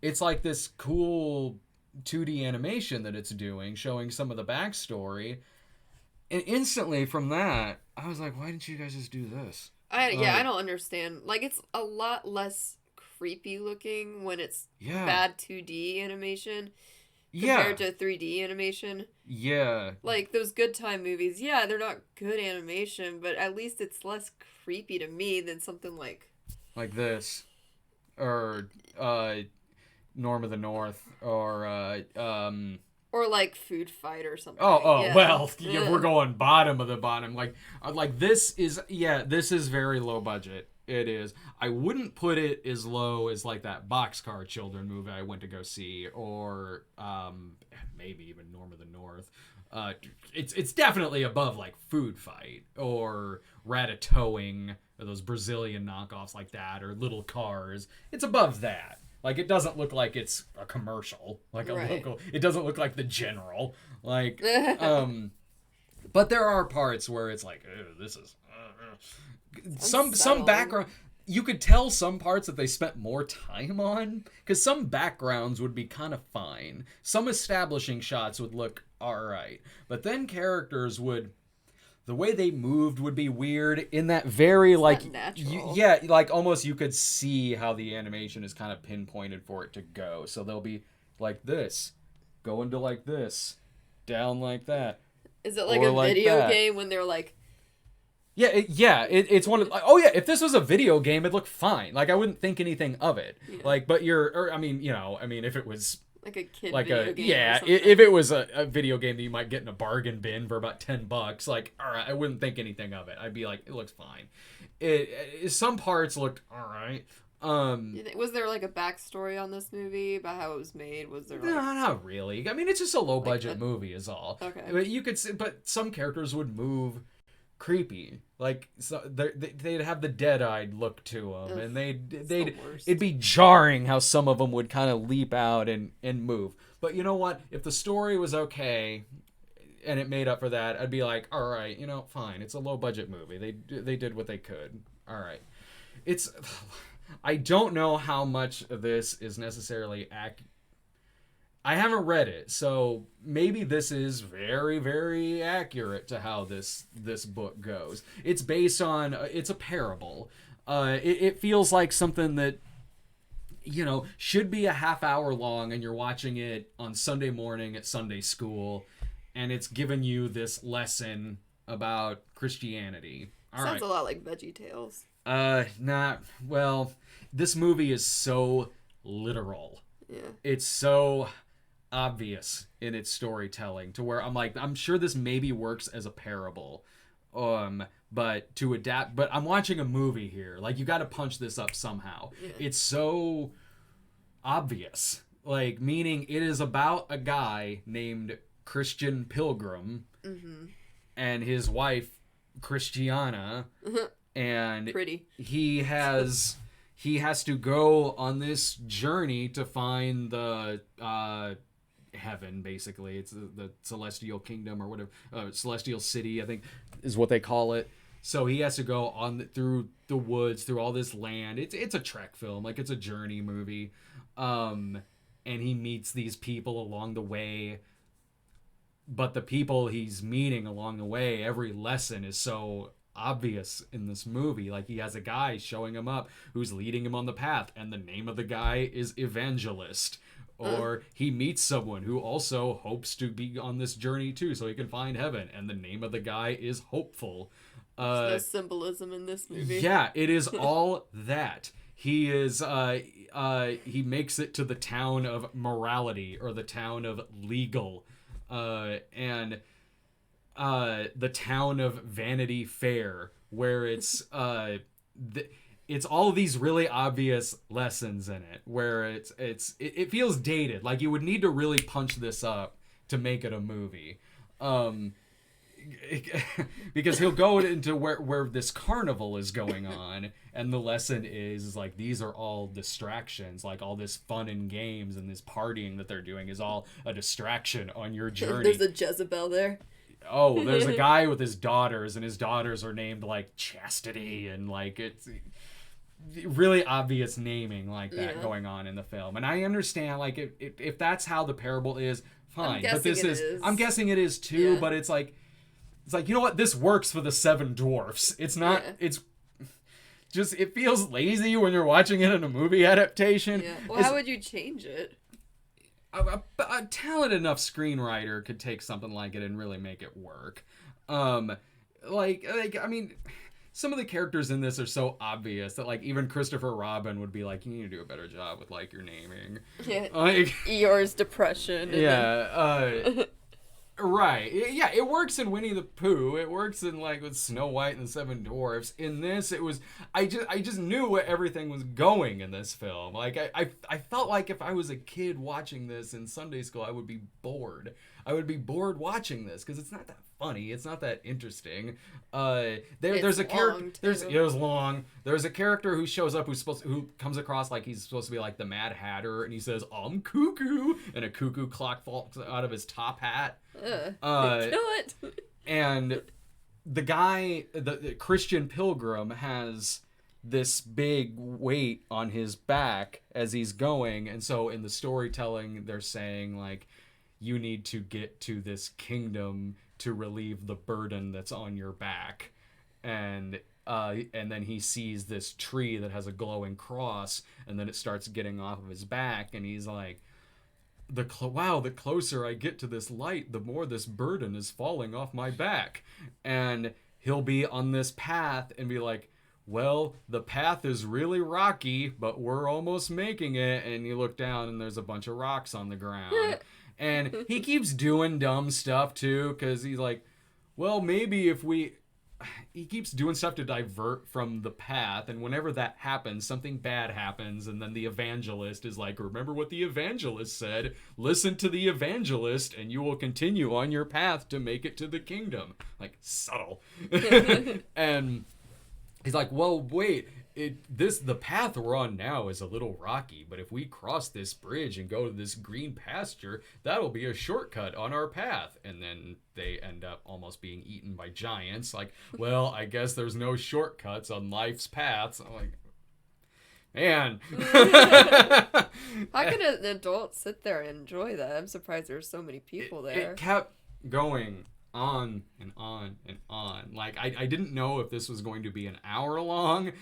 It's like this cool 2D animation that it's doing, showing some of the backstory. And instantly from that, I was like, why didn't you guys just do this? I don't understand. Like, it's a lot less creepy looking when it's bad 2D animation compared to 3D animation. Yeah. Like, those Good Time movies, they're not good animation, but at least it's less creepy to me than something like this. Or Norm of the North, or like Food Fight or something. Well, we're going bottom of the bottom. Like this is very low budget. It is. I wouldn't put it as low as like that Boxcar Children movie I went to go see, or maybe even Norm of the North. It's definitely above like Food Fight or Ratatouille, or those Brazilian knockoffs like that, or Little Cars. It's above that. Like, it doesn't look like it's a commercial, like a local. It doesn't look like The General, like. But there are parts where it's like, this is some background. You could tell some parts that they spent more time on, because some backgrounds would be kind of fine. Some establishing shots would look all right, but then characters would. The way they moved would be weird in that very, it's like, like almost you could see how the animation is kind of pinpointed for it to go. So they'll be like this, going to like this, down like that. Is it like a video game when they're like... It's one of, if this was a video game, it'd look fine. Like, I wouldn't think anything of it. Yeah. Like, but if it was... Like a kid video game. If it was a video game that you might get in a bargain bin for about $10, like, all right, I wouldn't think anything of it. I'd be like, it looks fine. Some parts looked all right, Was there like a backstory on this movie about how it was made? Was there? Like... No, not really. I mean, it's just a low budget movie, is all. Okay. But you could, but some characters would move creepy. Like so they'd have the dead-eyed look to them, and it'd be jarring how some of them would kind of leap out and move. But you know what? If the story was okay, and it made up for that, I'd be like, all right, fine. It's a low budget movie. They did what they could. All right. I don't know how much of this is necessarily I haven't read it, so maybe this is very, very accurate to how this book goes. It's based on it's a parable. It feels like something that should be a half hour long, and you're watching it on Sunday morning at Sunday school, and it's giving you this lesson about Christianity. Sounds a lot like VeggieTales. This movie is so literal. Yeah. It's so obvious in its storytelling to where I'm like, I'm sure this maybe works as a parable. But to adapt, but I'm watching a movie here. Like, you got to punch this up somehow. Yeah. It's so obvious. Like, meaning it is about a guy named Christian Pilgrim and his wife, Christiana. And pretty. He has to go on this journey to find the heaven, basically. It's the celestial kingdom or whatever, celestial city, I think is what they call it. So he has to go through the woods, through all this land. It's a Trek film, like it's a journey movie. And he meets these people along the way. But the people he's meeting along the way, every lesson is so obvious in this movie. Like, he has a guy showing him up who's leading him on the path, and the name of the guy is Evangelist. Or he meets someone who also hopes to be on this journey too, so he can find heaven, and the name of the guy is Hopeful. There's no symbolism in this movie. Yeah, it is all that. He is he makes it to the town of morality, or the town of legal, and the town of Vanity Fair, where it's it's all of these really obvious lessons in it, where it feels dated. Like, you would need to really punch this up to make it a movie. Because he'll go into where this carnival is going on, and the lesson is like, these are all distractions. Like, all this fun and games and this partying that they're doing is all a distraction on your journey. There's a Jezebel there. Oh, there's a guy with his daughters, and his daughters are named like Chastity, and like it's really obvious naming like that going on in the film. And I understand, like, if that's how the parable is, fine. But this is I'm guessing it is too. Yeah. But it's like, you know what? This works for the Seven Dwarfs. It's not. Yeah. It's just, it feels lazy when you're watching it in a movie adaptation. Yeah. Well, how would you change it? A talented enough screenwriter could take something like it and really make it work. Like I mean, some of the characters in this are so obvious that, like, even Christopher Robin would be like, you need to do a better job with, like, your naming. Yeah. Like, Eeyore's depression. Yeah. Right. Yeah, it works in Winnie the Pooh. It works in, like, with Snow White and the Seven Dwarfs. In this, it was, I just knew where everything was going in this film. Like, I felt like if I was a kid watching this in Sunday school, I would be bored. I would be bored watching this because it's not that funny. It's not that interesting. There's a character. It was long. There's a character who shows up who comes across like he's supposed to be like the Mad Hatter, and he says, "I'm cuckoo," and a cuckoo clock falls out of his top hat. Kill it. And the guy, the Christian Pilgrim, has this big weight on his back as he's going, and so in the storytelling, they're saying like, you need to get to this kingdom to relieve the burden that's on your back. And then he sees this tree that has a glowing cross, and then it starts getting off of his back, and he's like, the closer I get to this light, the more this burden is falling off my back. And he'll be on this path and be like, well, the path is really rocky, but we're almost making it. And you look down and there's a bunch of rocks on the ground. And he keeps doing dumb stuff too, because he's like, well, maybe if we he keeps doing stuff to divert from the path, and whenever that happens, something bad happens, and then the evangelist is like, remember what the evangelist said, listen to the evangelist and you will continue on your path to make it to the kingdom. Like, subtle. And he's like, well, wait, the path we're on now is a little rocky, but if we cross this bridge and go to this green pasture, that'll be a shortcut on our path. And then they end up almost being eaten by giants. Like, well, I guess there's no shortcuts on life's paths. I'm like, man. How can an adult sit there and enjoy that? I'm surprised there's so many people there. It kept going on and on and on. Like, I didn't know if this was going to be an hour long,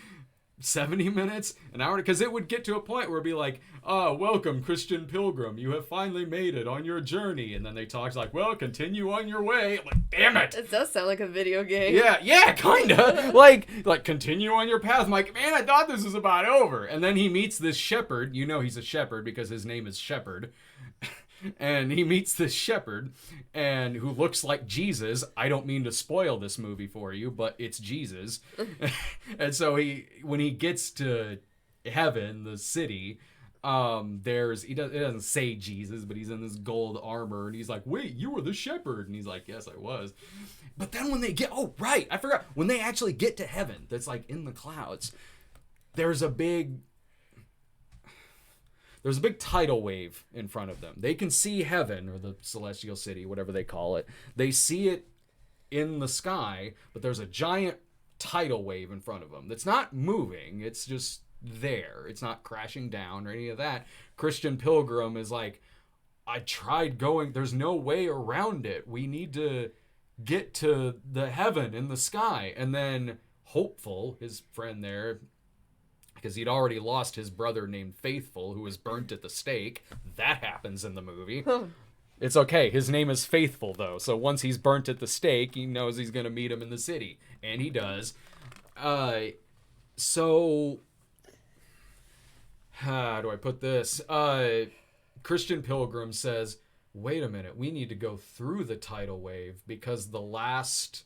70 minutes, an hour, because it would get to a point where it'd be like, welcome, Christian Pilgrim, you have finally made it on your journey. And then they talk like, well, continue on your way. I'm like, damn it. It does sound like a video game. Yeah, kinda. like continue on your path. I'm like, man, I thought this was about over. And then he meets this shepherd. You know he's a shepherd because his name is Shepherd. And he meets this shepherd, and who looks like Jesus. I don't mean to spoil this movie for you, but it's Jesus. And so when he gets to heaven, the city, it doesn't say Jesus, but he's in this gold armor, and he's like, wait, you were the shepherd? And he's like, yes, I was. But then when they get, I forgot, when they actually get to heaven, that's like in the clouds, there's a big tidal wave in front of them. They can see heaven, or the celestial city, whatever they call it. They see it in the sky, but there's a giant tidal wave in front of them that's not moving. It's just there. It's not crashing down or any of that. Christian Pilgrim is like, I tried going. There's no way around it. We need to get to the heaven in the sky. And then Hopeful, his friend there, because he'd already lost his brother named Faithful, who was burnt at the stake. That happens in the movie. It's okay. His name is Faithful, though. So once he's burnt at the stake, he knows he's going to meet him in the city. And he does. So, how do I put this? Christian Pilgrim says, wait a minute, we need to go through the tidal wave because the last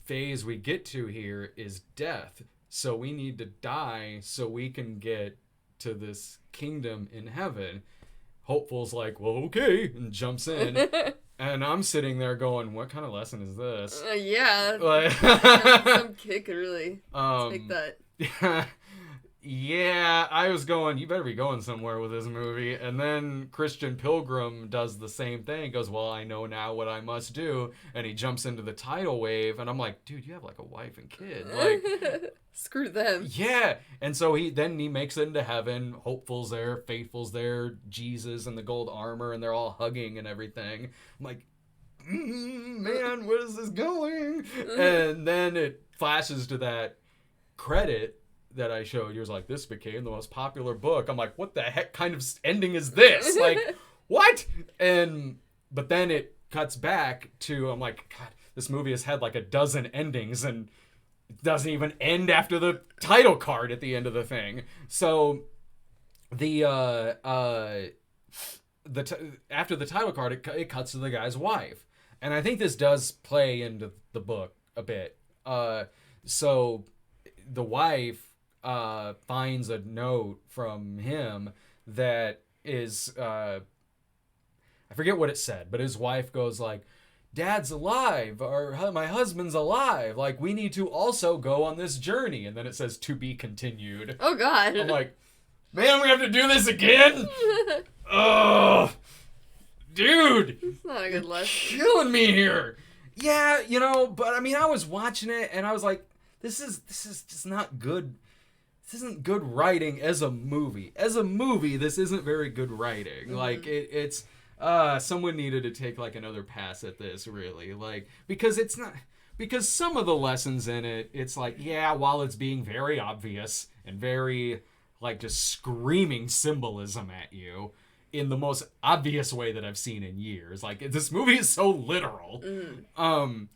phase we get to here is death. So we need to die so we can get to this kingdom in heaven. Hopeful's like, well, okay, and jumps in. And I'm sitting there going, what kind of lesson is this? Yeah. Like, some kid could really take that. Yeah, I was going, you better be going somewhere with this movie. And then Christian Pilgrim does the same thing. Goes, well, I know now what I must do. And he jumps into the tidal wave. And I'm like, dude, you have like a wife and kid. Like, screw them. Yeah. And so he makes it into heaven. Hopeful's there, Faithful's there, Jesus and the gold armor, and they're all hugging and everything. I'm like, man, where is this going? And then it flashes to that credit that I showed. You was like, this became the most popular book. I'm like, what the heck kind of ending is this? Like, what? But then it cuts back to, I'm like, God, this movie has had like a dozen endings and it doesn't even end after the title card at the end of the thing. So after the title card, it cuts to the guy's wife. And I think this does play into the book a bit. So the wife finds a note from him that is, I forget what it said, but his wife goes like, Dad's alive, or my husband's alive. Like, we need to also go on this journey. And then it says, to be continued. Oh, God. I'm like, man, we have to do this again? Oh, dude. It's not a good lesson. Killing me here. Yeah, but I mean, I was watching it and I was like, this is just not good. This isn't good writing as a movie. As a movie, this isn't very good writing. Mm-hmm. Like, it's someone needed to take like another pass at this, really. Like, because some of the lessons in it, it's like, yeah, while it's being very obvious and very like just screaming symbolism at you in the most obvious way that I've seen in years. Like, this movie is so literal. Mm.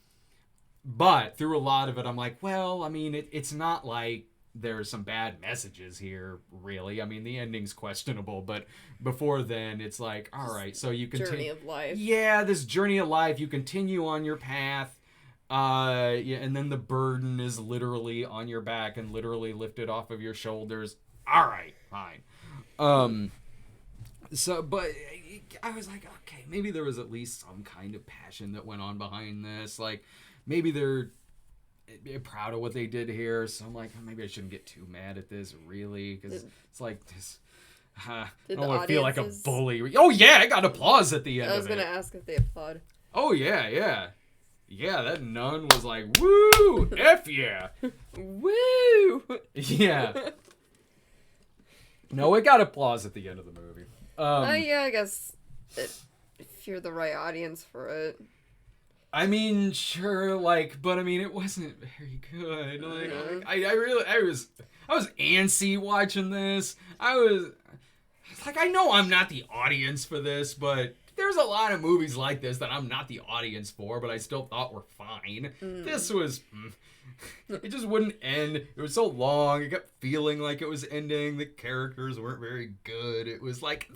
But through a lot of it, I'm like, well, I mean, it's not like there's some bad messages here, really. I mean, the ending's questionable, but before then, it's like, all right, so you continue. Journey of life. Yeah, this journey of life. You continue on your path. Yeah, and then the burden is literally on your back and literally lifted off of your shoulders. All right, fine. So, but I was like, okay, maybe there was at least some kind of passion that went on behind this. Like, maybe they're proud of what they did here. So I'm like, maybe I shouldn't get too mad at this, really, because it's like this. I don't want to feel like a bully. Oh yeah, I got applause at the end. I was gonna ask if they applaud. Oh yeah. Yeah, that nun was like, woo, F yeah. Woo! Yeah. No, it got applause at the end of the movie. Yeah, I guess if you're the right audience for it. I mean, sure, like, but I mean, it wasn't very good. Like, I was antsy watching this. I was like, I know I'm not the audience for this, but there's a lot of movies like this that I'm not the audience for, but I still thought were fine. This was, it just wouldn't end. It was so long. It kept feeling like it was ending. The characters weren't very good. It was like,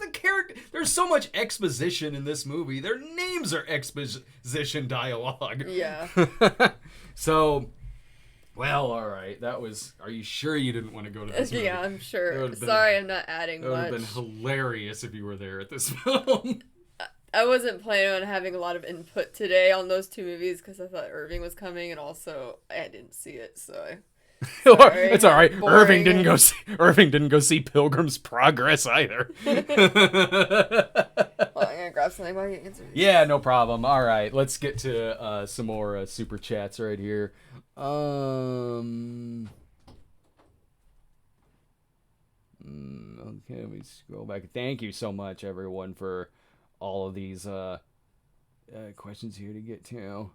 there's so much exposition in this movie. Their names are exposition dialogue. Yeah. So, well, all right. Are you sure you didn't want to go to this movie? Yeah, I'm sure. Sorry, I'm not adding much. It would have been hilarious if you were there at this film. I wasn't planning on having a lot of input today on those two movies because I thought Irving was coming, and also I didn't see it, so. Sorry. It's all right. Boring. Irving didn't go see Pilgrim's Progress either. Well, I'm gonna grab something while you answer. Yeah, no problem. All right, let's get to some more super chats right here. Okay, let me scroll back. Thank you so much, everyone, for all of these questions here to get to.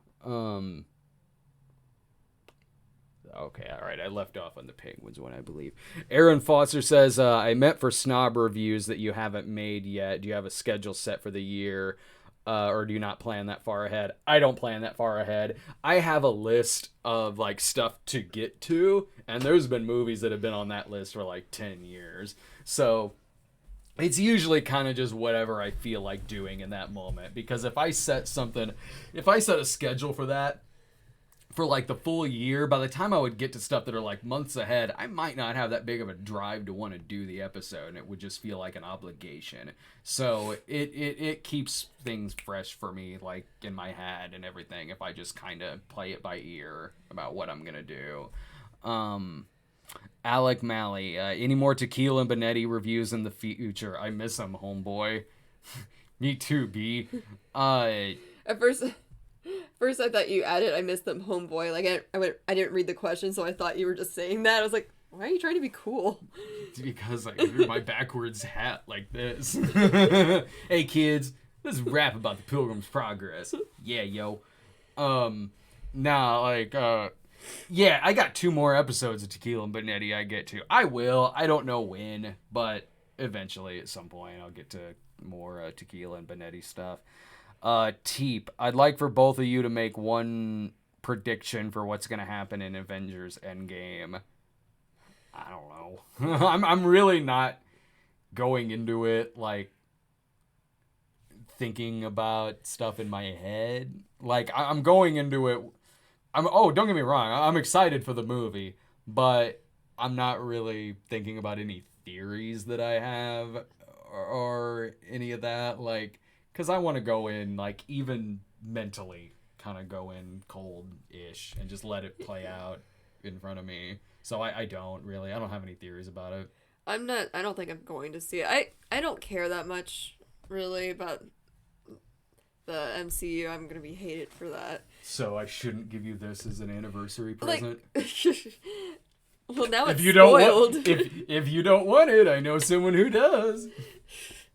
Okay, all right. I left off on the Penguins one, I believe. Aaron Foster says, I meant for snob reviews that you haven't made yet. Do you have a schedule set for the year? Or do you not plan that far ahead? I don't plan that far ahead. I have a list of like stuff to get to, and there's been movies that have been on that list for like 10 years. So it's usually kind of just whatever I feel like doing in that moment. Because if I set a schedule for that, for like the full year, by the time I would get to stuff that are like months ahead, I might not have that big of a drive to want to do the episode, and it would just feel like an obligation. So it keeps things fresh for me, like in my head and everything, if I just kind of play it by ear about what I'm gonna do. Alec Malley, any more Tequila and Benetti reviews in the future? I miss them, homeboy. Me too, B. At first I thought you added, I missed them, homeboy. Like, I didn't read the question, so I thought you were just saying that. I was like, why are you trying to be cool? It's because I wear my backwards hat like this. Hey, kids, let's rap about the Pilgrim's Progress. Yeah, yo. Yeah, I got 2 more episodes of Tequila and Benetti I get to. I will. I don't know when, but eventually at some point I'll get to more Tequila and Benetti stuff. Teep, I'd like for both of you to make one prediction for what's going to happen in Avengers Endgame. I don't know. I'm really not going into it, like, thinking about stuff in my head. Like, I'm going into it... don't get me wrong. I'm excited for the movie, but I'm not really thinking about any theories that I have or any of that, like... Because I want to go in, like, even mentally, kind of go in cold-ish and just let it play out in front of me. So I don't really. I don't have any theories about it. I don't think I'm going to see it. I don't care that much, really, about the MCU. I'm going to be hated for that. So I shouldn't give you this as an anniversary present? Well, now it's if spoiled. If you don't want it, I know someone who does.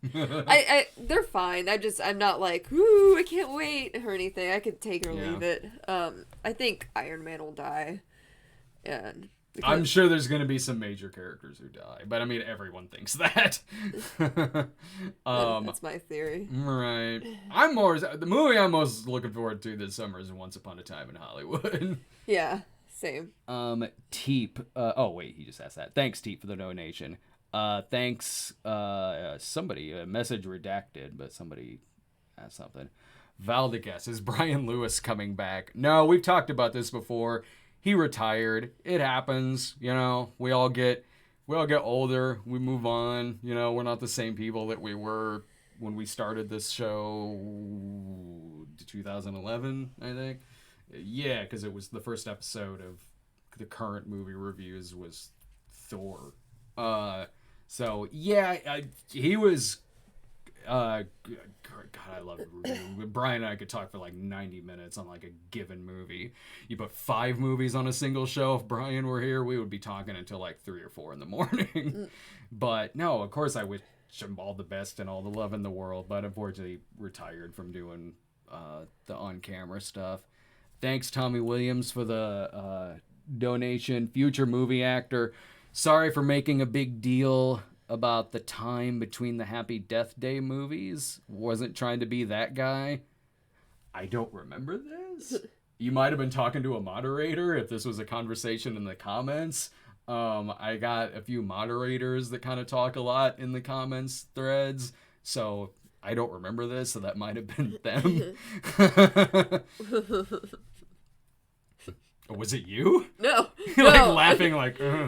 They're fine. I'm not like, ooh, I can't wait or anything. I could take or leave it. I think Iron Man will die, and I'm sure there's going to be some major characters who die, but I mean everyone thinks that. That's my theory. Right. The movie I'm most looking forward to this summer is Once Upon a Time in Hollywood. Yeah, same. Teep. He just asked that. Thanks, Teep, for the donation. Thanks, somebody, a message redacted, but somebody asked something. Valdez, is Brian Lewis coming back? No, we've talked about this before. He retired. It happens. You know, we all get older. We move on. You know, we're not the same people that we were when we started this show, 2011, I think. Yeah, because it was the first episode of the current movie reviews was Thor. So yeah, he was. God, I love reviewing. Brian and I could talk for like 90 minutes on like a given movie. You put 5 movies on a single show. If Brian were here, we would be talking until like 3 or 4 in the morning. But no, of course I wish him all the best and all the love in the world. But unfortunately, retired from doing the on-camera stuff. Thanks, Tommy Williams, for the donation. Future movie actor. Sorry for making a big deal about the time between the Happy Death Day movies. Wasn't trying to be that guy. I don't remember this. You might have been talking to a moderator if this was a conversation in the comments. I got a few moderators that kind of talk a lot in the comments threads, so I don't remember this, so that might have been them. Was it you? No. You're like laughing like... No,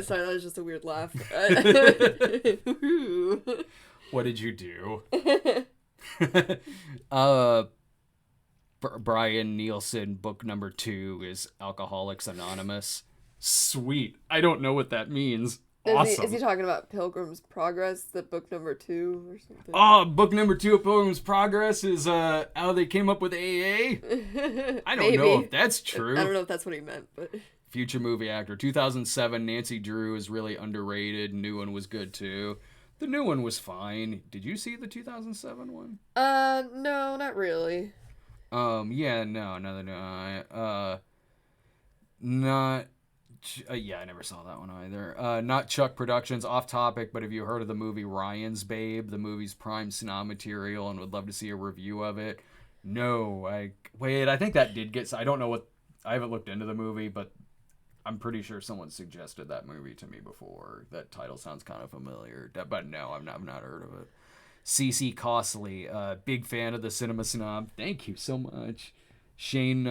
sorry, that was just a weird laugh. What did you do? Brian Nielsen, book number 2 is Alcoholics Anonymous. Sweet. I don't know what that means. Awesome. Is he talking about Pilgrim's Progress, the book number 2 or something? Oh, book number 2 of Pilgrim's Progress is how they came up with AA? I don't know if that's true. I don't know if that's what he meant, but... Future movie actor. 2007, Nancy Drew is really underrated. New one was good too. The new one was fine. Did you see the 2007 one? No, not really. Yeah, no, not... yeah, I never saw that one either. Not Chuck Productions, off topic, but have you heard of the movie Ryan's Babe? The movie's prime snob material and would love to see a review of it. No, I think that did get... I don't know what... I haven't looked into the movie, but I'm pretty sure someone suggested that movie to me before. That title sounds kind of familiar, but no, I've not heard of it. CC Costley, big fan of the Cinema Snob. Thank you so much. Shane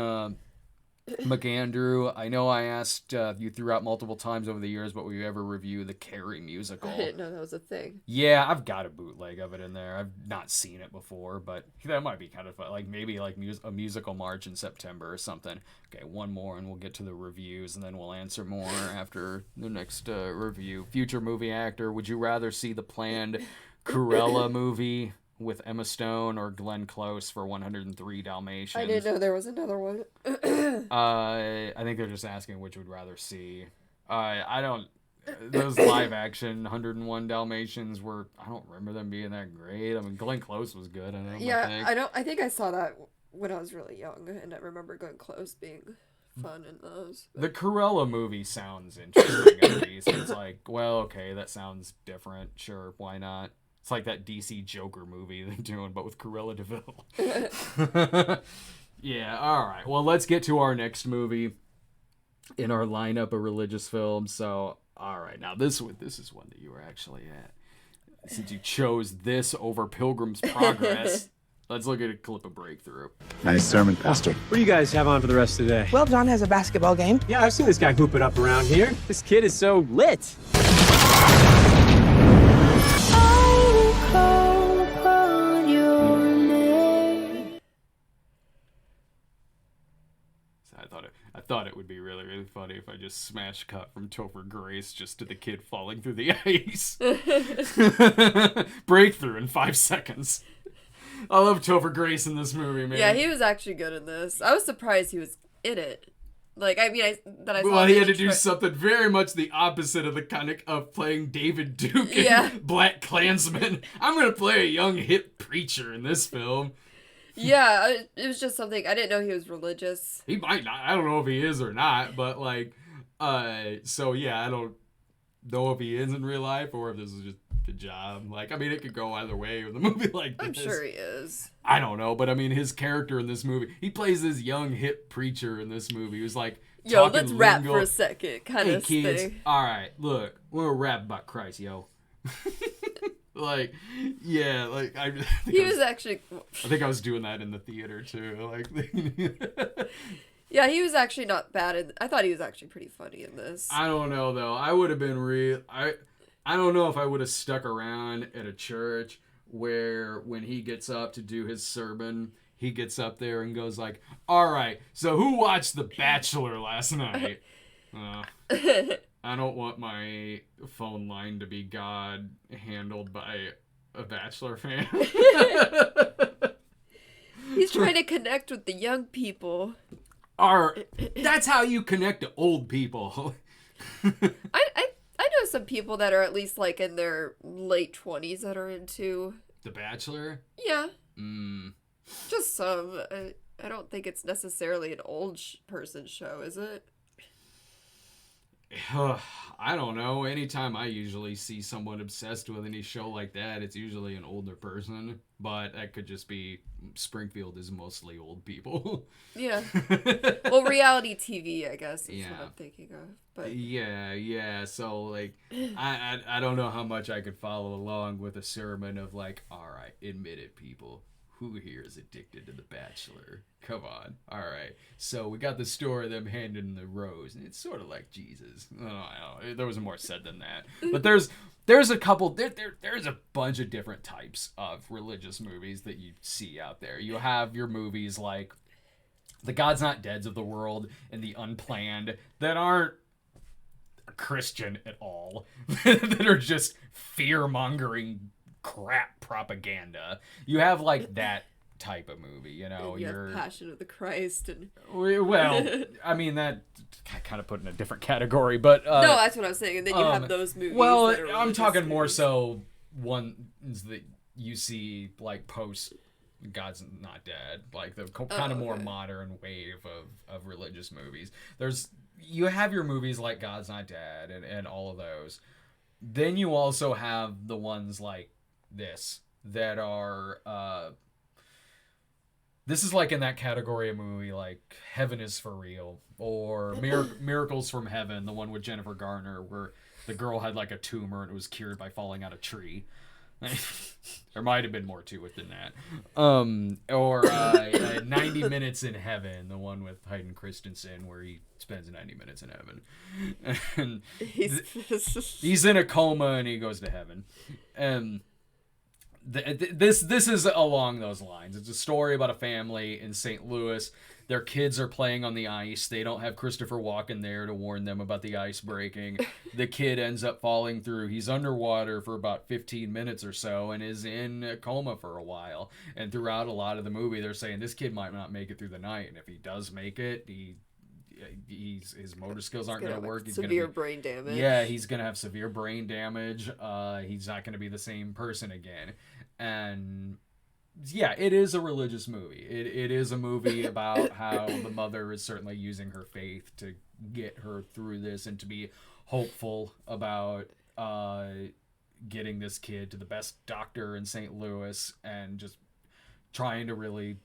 McAndrew, I know I asked you throughout multiple times over the years, but will you ever review the Carrie musical? I didn't know that was a thing. Yeah, I've got a bootleg of it in there. I've not seen it before, but that might be kind of fun. Like maybe like a musical March in September or something. Okay, one more and we'll get to the reviews and then we'll answer more after the next review. Future movie actor, would you rather see the planned Cruella movie with Emma Stone or Glenn Close for 103 Dalmatians? I didn't know there was another one. I think they're just asking which would rather see. I don't... Those live action 101 Dalmatians were... I don't remember them being that great. I mean, Glenn Close was good. I think I saw that when I was really young, and I remember Glenn Close being fun in those. But... The Cruella movie sounds interesting, at least. It's like, well, okay, that sounds different. Sure, why not? It's like that DC Joker movie they're doing, but with Cruella DeVille. Yeah, all right. Well, let's get to our next movie in our lineup of religious films. So, all right. Now, this is one that you were actually at. Since you chose this over Pilgrim's Progress, let's look at a clip of Breakthrough. Nice sermon, Pastor. What do you guys have on for the rest of the day? Well, John has a basketball game. Yeah, I've seen this guy hoop it up around here. This kid is so lit. I thought it would be really, really funny if I just smash cut from Topher Grace just to the kid falling through the ice. Breakthrough in 5 seconds. I love Topher Grace in this movie, man. Yeah, he was actually good in this. I was surprised he was in it. Like, I mean, Well, he had to do something very much the opposite of the kind of playing David Duke in Black Klansman. I'm going to play a young hip preacher in this film. Yeah, it was just something. I didn't know he was religious. He might not. I don't know if he is or not, but like, so yeah, I don't know if he is in real life or if this is just a job. Like, I mean, it could go either way with a movie like this. I'm sure he is. I don't know, but I mean, his character in this movie, he plays this young hip preacher in this movie who's like, yo, let's rap for a second, kind of kids, thing. All right, look, we're gonna rap about Christ, yo. Like, yeah, like I think I was doing that in the theater too. Like, yeah, he was actually not bad. I thought he was actually pretty funny in this. I don't know though. I would have been I don't know if I would have stuck around at a church where when he gets up to do his sermon, he gets up there and goes like, "All right, so who watched The Bachelor last night?" I don't want my phone line to be God handled by a Bachelor fan. He's trying to connect with the young people. That's how you connect to old people. I know some people that are at least like in their late 20s that are into The Bachelor? Yeah. Just some. I don't think it's necessarily an old person show, is it? I don't know. Anytime I usually see someone obsessed with any show like that, it's usually an older person. But that could just be Springfield is mostly old people. Yeah. Well, reality TV, I guess, is what I'm thinking of. But yeah. So like, I don't know how much I could follow along with a sermon of like, all right, admit it, people. Who here is addicted to The Bachelor? Come on. All right. So we got the story of them handing the rose, and it's sort of like Jesus. I don't know. There was more said than that. But there's a couple. There's a bunch of different types of religious movies that you see out there. You have your movies like the God's Not Deads of the world and the Unplanned that aren't Christian at all. That are just fear-mongering crap propaganda. You have like that type of movie, you know. Your Passion of the Christ and well, I mean that kind of put in a different category, but no, that's what I'm saying. And then you have those movies. Well, I'm talking more so ones that you see like post God's Not Dead, like the kind of more modern wave of religious movies. You have your movies like God's Not Dead and all of those. Then you also have the ones like this that are this is like in that category of movie like Heaven is for Real or Miracles from Heaven, the one with Jennifer Garner where the girl had like a tumor and it was cured by falling out of a tree. There might have been more to it than that. Or 90 Minutes in Heaven, the one with Hayden Christensen where he spends 90 minutes in heaven. And he's in a coma and he goes to heaven. And this is along those lines. It's a story about a family in St. Louis. Their kids are playing on the ice. They don't have Christopher Walken there to warn them about the ice breaking. The kid ends up falling through. He's underwater for about 15 minutes or so and is in a coma for a while. And throughout a lot of the movie, they're saying this kid might not make it through the night. And if he does make it, his motor skills aren't going to work. He's severe brain damage. Yeah, he's going to have severe brain damage. He's not going to be the same person again. And yeah, it is a religious movie. It is a movie about how the mother is certainly using her faith to get her through this and to be hopeful about getting this kid to the best doctor in St. Louis and just trying to really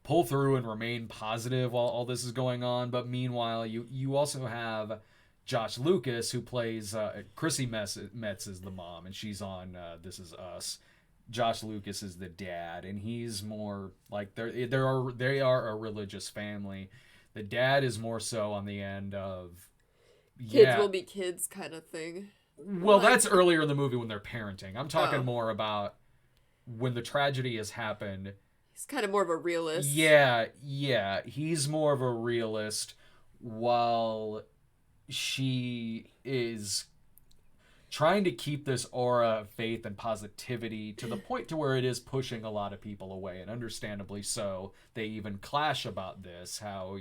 pull through and remain positive while all this is going on. But meanwhile, you also have Josh Lucas, who plays Chrissy Metz is the mom, and she's on This Is Us. Josh Lucas is the dad, and he's more like they are a religious family. The dad is more so on the end of kids will be kids kind of thing. Well, that's earlier in the movie when they're parenting. I'm talking more about when the tragedy has happened. He's kind of more of a realist. Yeah, he's more of a realist, while she is trying to keep this aura of faith and positivity to the point to where it is pushing a lot of people away, and understandably so. They even clash about this, how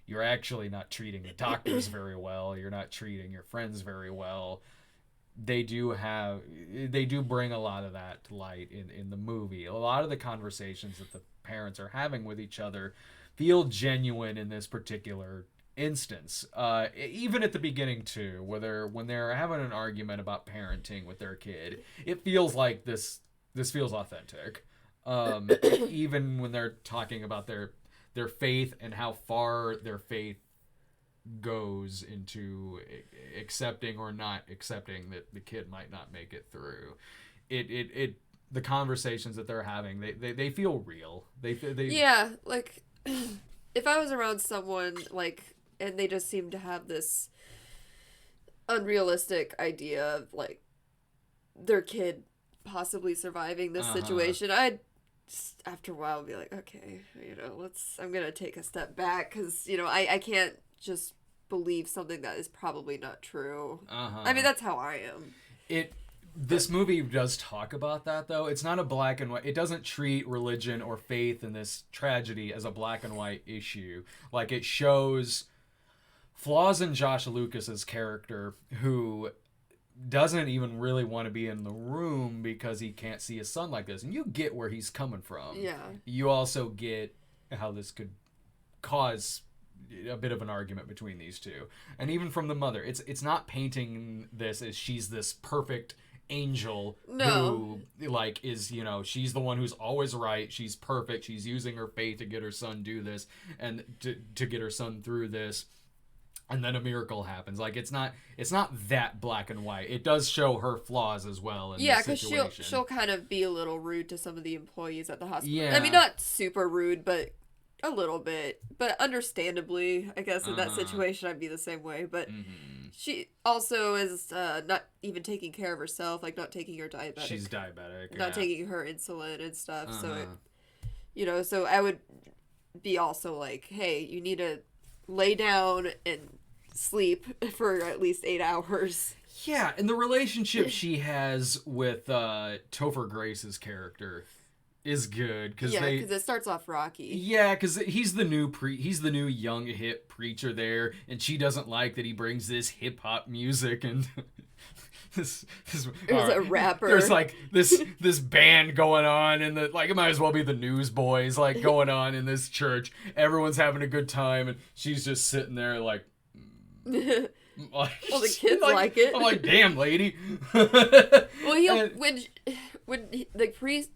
you're actually not treating the doctors very well, you're not treating your friends very well. They do bring a lot of that to light in the movie. A lot of the conversations that the parents are having with each other feel genuine in this particular instance. Even at the beginning too, when they're having an argument about parenting with their kid, it feels like this feels authentic. Even when they're talking about their faith and how far their faith goes into accepting or not accepting that the kid might not make it through. the conversations that they're having, they feel real. They yeah, like if I was around someone like, and they just seem to have this unrealistic idea of like their kid possibly surviving this situation, I'd after a while be like, okay, I'm gonna take a step back, because I can't just believe something that is probably not true. I mean, that's how I am. This movie does talk about that, though. It's not a black and white. It doesn't treat religion or faith in this tragedy as a black and white issue. Like, it shows flaws in Josh Lucas's character, who doesn't even really want to be in the room because he can't see his son like this. And you get where he's coming from. Yeah. You also get how this could cause a bit of an argument between these two. And even from the mother, it's not painting this as she's this perfect angel who like is she's the one who's always right, she's perfect, she's using her faith to get her son do this and to get her son through this, and then a miracle happens. Like, it's not that black and white. It does show her flaws as well in this situation. Yeah, because she'll kind of be a little rude to some of the employees at the hospital. Yeah. I mean, not super rude, but a little bit. But understandably, I guess in that situation I'd be the same way. But she also is not even taking care of herself, like not taking her diabetic. She's diabetic. Not taking her insulin and stuff. So, so I would be also like, hey, you need to lay down and sleep for at least 8 hours. Yeah, and the relationship she has with Topher Grace's character is good, because it starts off rocky. Yeah, because he's the new young hip preacher there, and she doesn't like that he brings this hip hop music and this There's a rapper. There's like this band going on, and it might as well be the Newsboys going on in this church. Everyone's having a good time, and she's just sitting there like. Well, the kids like it. I'm like, damn, lady. Well, when the priest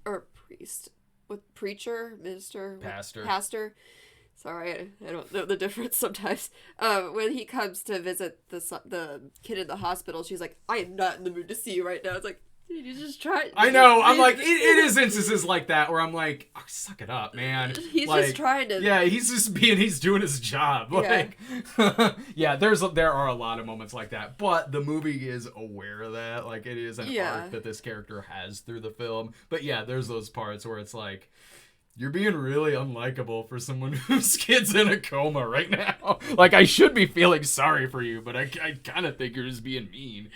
with preacher, minister, pastor. Sorry, I don't know the difference sometimes. When he comes to visit the kid in the hospital, she's like, I am not in the mood to see you right now. It's like, dude, you just try. I know. I'm like, it is instances like that where I'm like, oh, suck it up, man. He's just trying to. Yeah, he's doing his job. Like, yeah, there are a lot of moments like that, but the movie is aware of that. Like, it is an arc that this character has through the film. But yeah, there's those parts where it's like, you're being really unlikable for someone whose kid's in a coma right now. Like, I should be feeling sorry for you, but I kind of think you're just being mean.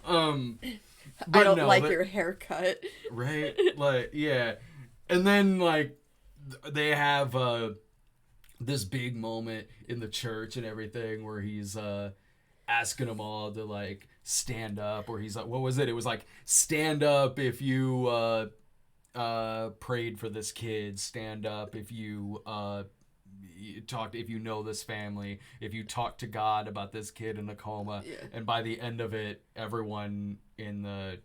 But I don't like your haircut. Right? Like, yeah. And then, like, they have this big moment in the church and everything where he's asking them all to, like, stand up. Or he's like, what was it? It was like, stand up if you prayed for this kid. Stand up if you if you know this family, if you talk to God about this kid in a coma. And by the end of it, everyone in the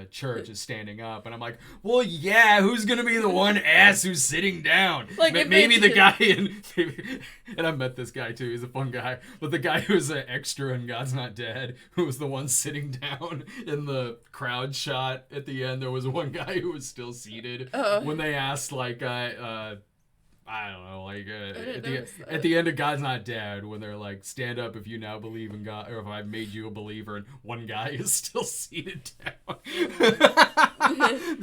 church is standing up, and I'm like, well, yeah, who's gonna be the one ass who's sitting down? Like, maybe the guy and I met this guy too, he's a fun guy, but the guy who's an extra in God's Not Dead, who was the one sitting down in the crowd shot at the end, there was one guy who was still seated when they asked, like, I don't know, like, at the end of God's Not Dead, when they're like, stand up if you now believe in God, or if I've made you a believer, and one guy is still seated down.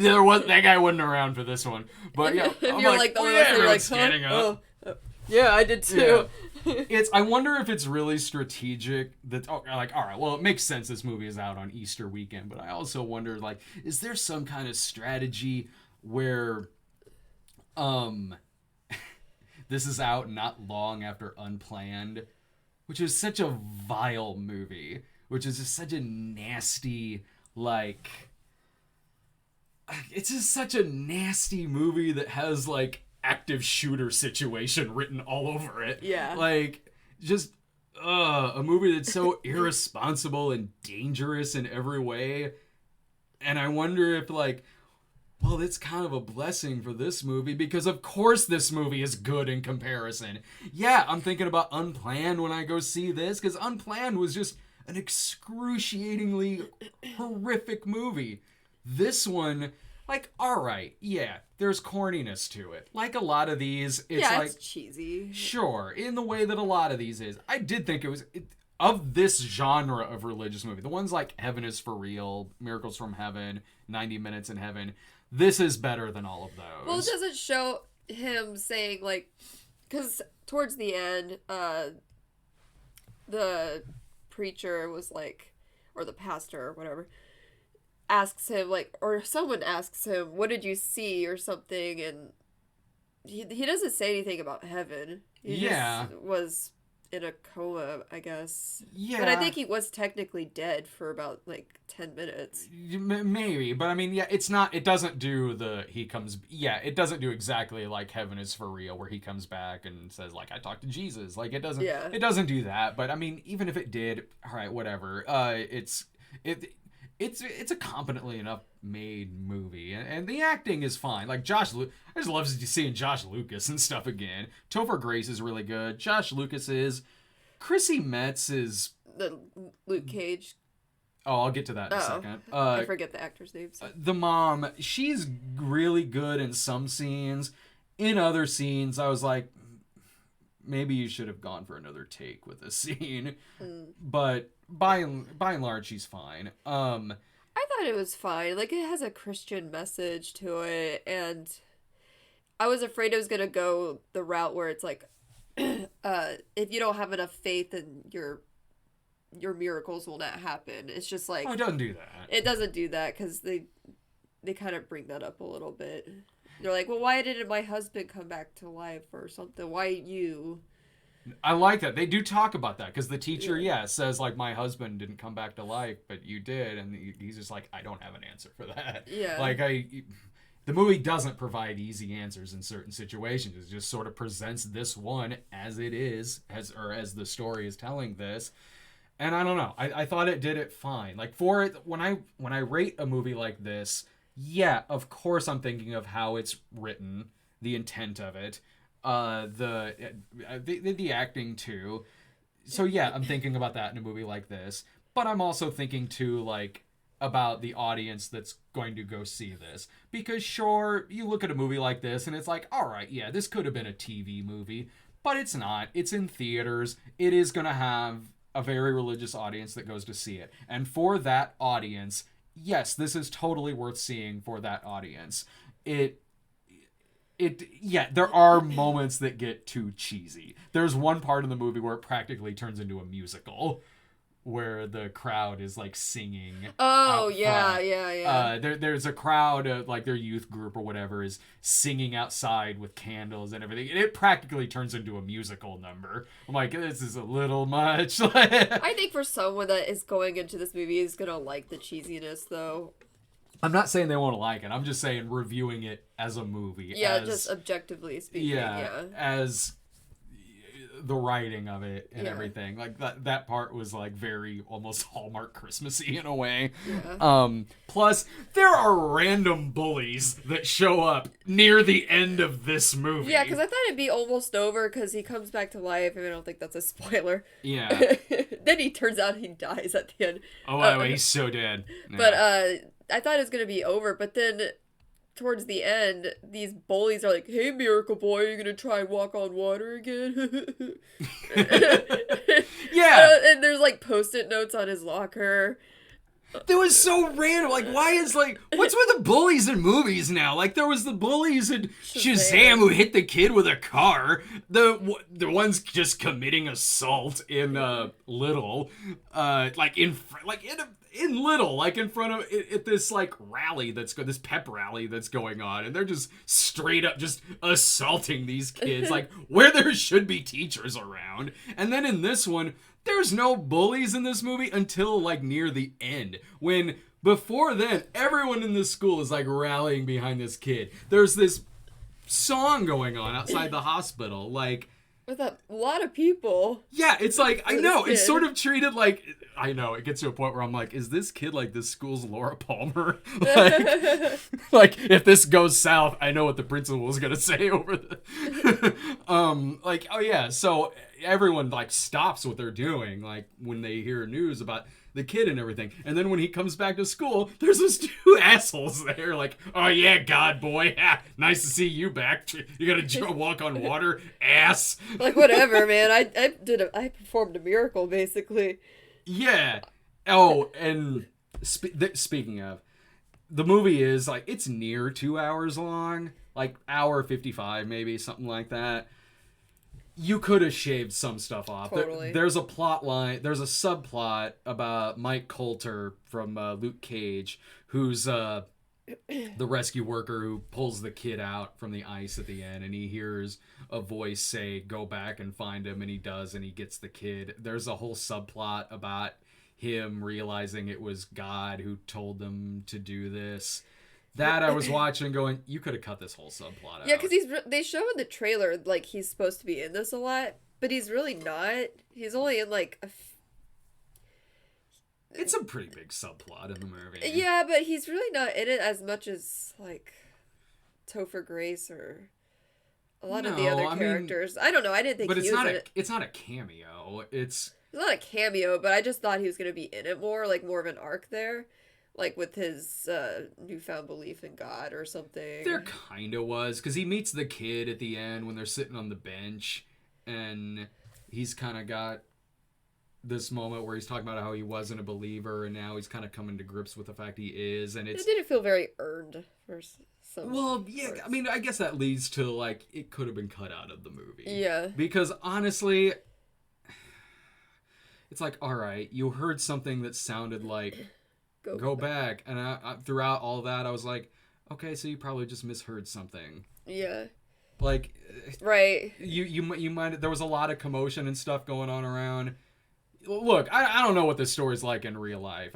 That guy wasn't around for this one. But yeah, if you're like the one that's like, standing up. Yeah, I did too. Yeah. I wonder if it's really strategic that, like, all right, well, it makes sense this movie is out on Easter weekend, but I also wonder, like, is there some kind of strategy where, this is out not long after Unplanned, which is such a vile movie, which is just such a nasty, like, it's just such a nasty movie that has, like, active shooter situation written all over it. Yeah. Like, just, a movie that's so irresponsible and dangerous in every way. And I wonder if, like, well, it's kind of a blessing for this movie, because of course this movie is good in comparison. Yeah, I'm thinking about Unplanned when I go see this, because Unplanned was just an excruciatingly horrific movie. This one, like, all right, yeah, there's corniness to it. Like a lot of these, it's like it's cheesy. Sure, in the way that a lot of these is. I did think it was of this genre of religious movie. The ones like Heaven is for Real, Miracles from Heaven, 90 Minutes in Heaven. This is better than all of those. Well, it doesn't show him saying, like, because towards the end, the preacher was like, or the pastor or whatever, asks him, like, or someone asks him, what did you see or something, and he doesn't say anything about heaven. He just was in a coma, I guess. Yeah. But I think he was technically dead for about, like, 10 minutes. Maybe, but I mean, yeah, it's not, it doesn't do it doesn't do exactly like Heaven is for Real, where he comes back and says, like, I talked to Jesus. Like, it doesn't do that, but I mean, even if it did, all right, whatever. It's a competently enough made movie, and the acting is fine. Like I just love seeing Josh Lucas and stuff again. Topher Grace is really good. Josh Lucas is. Chrissy Metz is. The Luke Cage. Oh, I'll get to that in a second. I forget the actor's name. So. The mom, she's really good in some scenes. In other scenes, I was like, maybe you should have gone for another take with this scene. But by and large, she's fine. I thought it was fine. Like, it has a Christian message to it, and I was afraid it was gonna go the route where it's like, if you don't have enough faith, then your miracles will not happen. It's just like, it doesn't do that. It doesn't do that, because they kind of bring that up a little bit. They're like, well, why didn't my husband come back to life or something? Why you? I like that. They do talk about that, because the teacher, says, like, my husband didn't come back to life, but you did. And he's just like, I don't have an answer for that. Yeah. Like, the movie doesn't provide easy answers in certain situations. It just sort of presents this one as it is, as the story is telling this. And I don't know. I thought it did it fine. Like, for it, when I rate a movie like this, yeah, of course I'm thinking of how it's written, the intent of it. The acting too. So yeah, I'm thinking about that in a movie like this, but I'm also thinking too, like, about the audience that's going to go see this, because sure, you look at a movie like this and it's like, all right, yeah, this could have been a TV movie, but it's not. It's in theaters. It is going to have a very religious audience that goes to see it. And for that audience, yes, this is totally worth seeing for that audience. There are moments that get too cheesy. There's one part in the movie where it practically turns into a musical, where the crowd is, like, singing. Oh, yeah. There's a crowd, like their youth group or whatever, is singing outside with candles and everything. And it practically turns into a musical number. I'm like, this is a little much. I think for someone that is going into this movie is going to like the cheesiness, though. I'm not saying they won't like it. I'm just saying reviewing it as a movie. Yeah, just objectively speaking. Yeah, as the writing of it and everything. Like, that part was, like, very almost Hallmark Christmassy in a way. Yeah. Plus, there are random bullies that show up near the end of this movie. Yeah, because I thought it'd be almost over because he comes back to life, and I don't think that's a spoiler. Yeah. Then he turns out he dies at the end. Oh, he's so dead. Yeah. But I thought it was going to be over, but then towards the end, these bullies are like, hey, Miracle Boy, are you going to try and walk on water again? Yeah. And there's, like, Post-it notes on his locker. That was so random. Like, why is, like, what's with the bullies in movies now? Like, there was the bullies in Shazam who hit the kid with a car. The ones just committing assault in Little, in Little, like, in front of at this, like, rally this pep rally that's going on, and they're just straight up just assaulting these kids, like, where there should be teachers around. And then in this one, there's no bullies in this movie until, like, near the end, when before then everyone in this school is, like, rallying behind this kid. There's this song going on outside the hospital, like, with a lot of people. Yeah, it's like, I know, it's sort of treated like, I know, it gets to a point where I'm like, is this kid like this school's Laura Palmer? like, if this goes south, I know what the principal is gonna say over the, like, oh yeah, so everyone, like, stops what they're doing, like, when they hear news about the kid and everything. And then when he comes back to school, there's those two assholes there like, oh yeah, God boy, nice to see you back. You gotta walk on water, ass. Like, whatever, man. I performed a miracle, basically. Yeah. Oh, and speaking of, the movie is like, it's near 2 hours long, like hour 55 maybe, something like that. You could have shaved some stuff off. Totally. There's a plot line, there's a subplot about Mike Coulter from Luke Cage, who's the rescue worker who pulls the kid out from the ice at the end, and he hears a voice say, go back and find him, and he does, and he gets the kid. There's a whole subplot about him realizing it was God who told them to do this. That I was watching going, you could have cut this whole subplot out. Yeah, because they show in the trailer, like, he's supposed to be in this a lot, but he's really not. He's only in, like, it's a pretty big subplot in the movie. Yeah, but he's really not in it as much as, like, Topher Grace or a lot of the other characters. I don't know, I didn't think he was in it. It's not a cameo. It's not a cameo, but I just thought he was going to be in it more, like, more of an arc there. Like, with his newfound belief in God or something. There kind of was, because he meets the kid at the end when they're sitting on the bench, and he's kind of got this moment where he's talking about how he wasn't a believer, and now he's kind of coming to grips with the fact he is, and it didn't feel very earned for some. Well, yeah, parts. I mean, I guess that leads to, like, it could have been cut out of the movie. Yeah. Because, honestly, it's like, all right, you heard something that sounded like... Go back. And I throughout all that, I was like, okay, so you probably just misheard something. Yeah. Like, right. You might. There was a lot of commotion and stuff going on around. Look, I don't know what this story's like in real life.